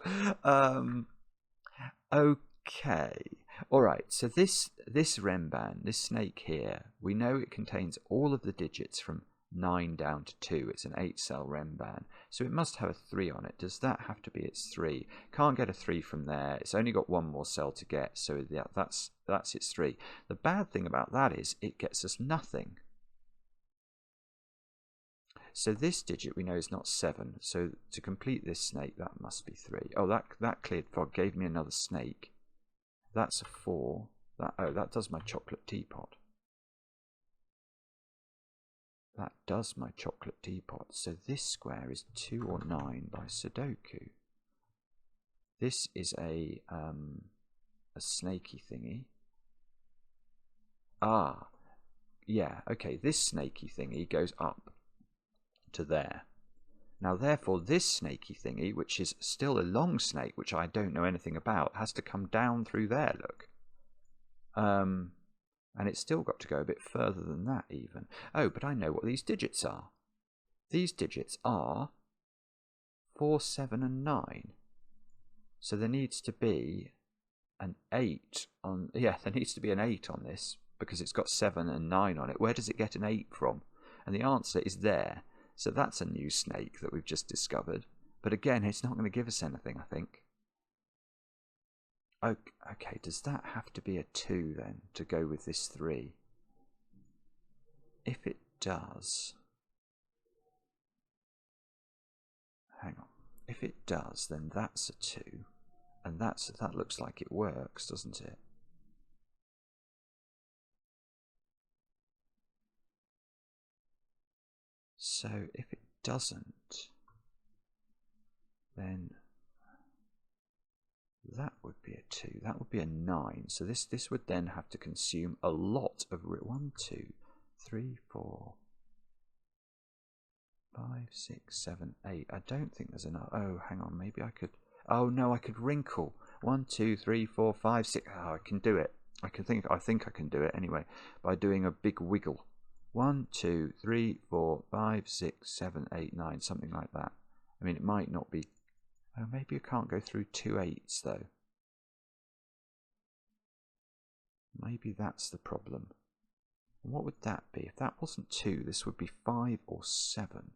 Speaker 1: Okay. All right. So this Renban, this snake here, we know it contains all of the digits from 9 down to 2. It's an 8-cell Renban. So it must have a 3 on it. Does that have to be its 3? Can't get a 3 from there. It's only got one more cell to get. So yeah, that's its 3. The bad thing about that is it gets us nothing. So this digit we know is not 7. So to complete this snake, that must be 3. Oh, that cleared fog gave me another snake. That's a 4. That does my chocolate teapot. That does my chocolate teapot. So this square is 2 or 9 by Sudoku. This is a snaky thingy. Ah, yeah, okay. This snaky thingy goes up to there. Now, therefore, this snaky thingy, which is still a long snake, which I don't know anything about, has to come down through there, look. And it's still got to go a bit further than that, even. Oh, but I know what these digits are. These digits are 4, 7, and 9. So there needs to be an 8 on... Yeah, there needs to be an 8 on this, because it's got 7 and 9 on it. Where does it get an 8 from? And the answer is there. So that's a new snake that we've just discovered. But again, it's not going to give us anything, I think. Okay, does that have to be a 2 then, to go with this 3? If it does... Hang on. If it does, then that's a 2. And that looks like it works, doesn't it? So if it doesn't, then that would be a 2. That would be a 9. So this would then have to consume a lot of 1, 2, 3, 4, 5, 6, 7, 8. I don't think there's enough. Oh, hang on. Maybe I could. Oh no, I could wrinkle. 1, 2, 3, 4, 5, 6. Oh, I can do it. I think I can do it anyway by doing a big wiggle. 1, 2, 3, 4, 5, 6, 7, 8, 9, something like that. I mean, it might not be. Oh, maybe I can't go through 2 8s though. Maybe that's the problem. And what would that be? If that wasn't 2, this would be 5 or 7.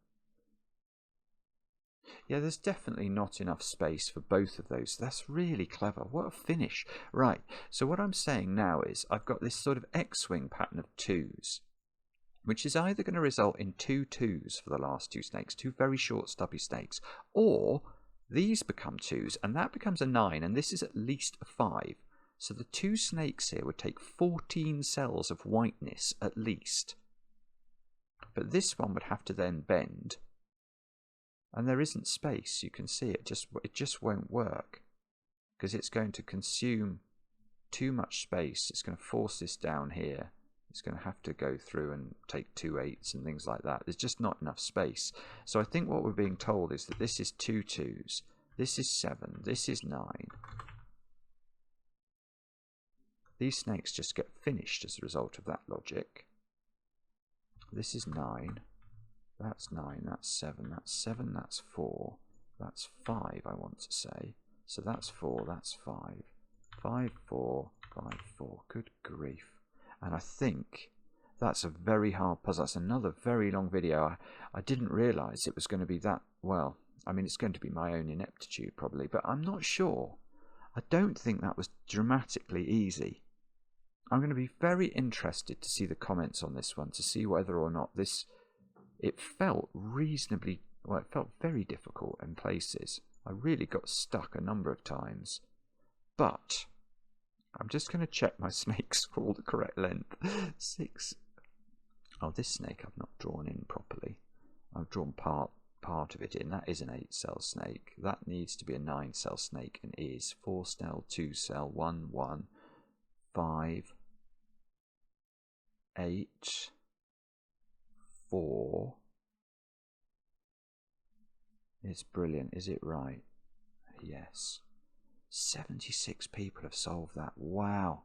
Speaker 1: Yeah, there's definitely not enough space for both of those. That's really clever. What a finish. Right, so what I'm saying now is I've got this sort of X-wing pattern of 2s, which is either going to result in 2 2s for the last 2 snakes, 2 very short stubby snakes, or these become 2s and that becomes a 9, and this is at least a 5. So the 2 snakes here would take 14 cells of whiteness at least. But this one would have to then bend. And there isn't space, you can see it just won't work, because it's going to consume too much space. It's going to force this down here. It's going to have to go through and take 2 8s and things like that. There's just not enough space. So I think what we're being told is that this is 2 2s, this is 7, this is 9. These snakes just get finished as a result of that logic. This is 9. That's 9, that's 7, that's 4, that's 5, I want to say. So that's 4, that's 5. 5, 4, 5, 4. Good grief. And I think that's a very hard puzzle. That's another very long video. I didn't realise it was going to be that, well, I mean, it's going to be my own ineptitude probably, but I'm not sure. I don't think that was dramatically easy. I'm going to be very interested to see the comments on this one, to see whether or not this... It felt reasonably, well, it felt very difficult in places. I really got stuck a number of times. But I'm just going to check my snakes for all the correct length. 6. Oh, this snake I've not drawn in properly. I've drawn part of it in. That is an 8-cell snake. That needs to be a 9-cell snake and is 4-cell, 2-cell, 1, 1, 5, 8, 4. It's brilliant. Is it right? Yes. 76 people have solved that. Wow.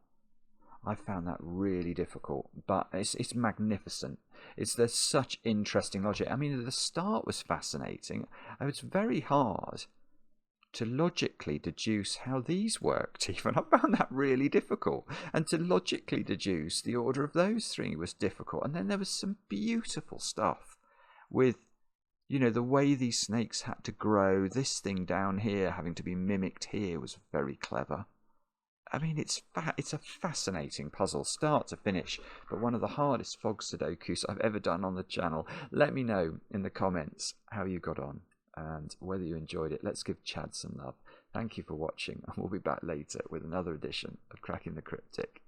Speaker 1: I found that really difficult, but it's magnificent. There's such interesting logic. I mean, the start was fascinating. It was very hard to logically deduce how these worked even. I found that really difficult. And to logically deduce the order of those 3 was difficult. And then there was some beautiful stuff with, you know, the way these snakes had to grow. This thing down here having to be mimicked here was very clever. I mean, it's a fascinating puzzle, start to finish, but one of the hardest fog Sudokus I've ever done on the channel. Let me know in the comments how you got on and whether you enjoyed it. Let's give Chad some love. Thank you for watching, and we'll be back later with another edition of Cracking the Cryptic.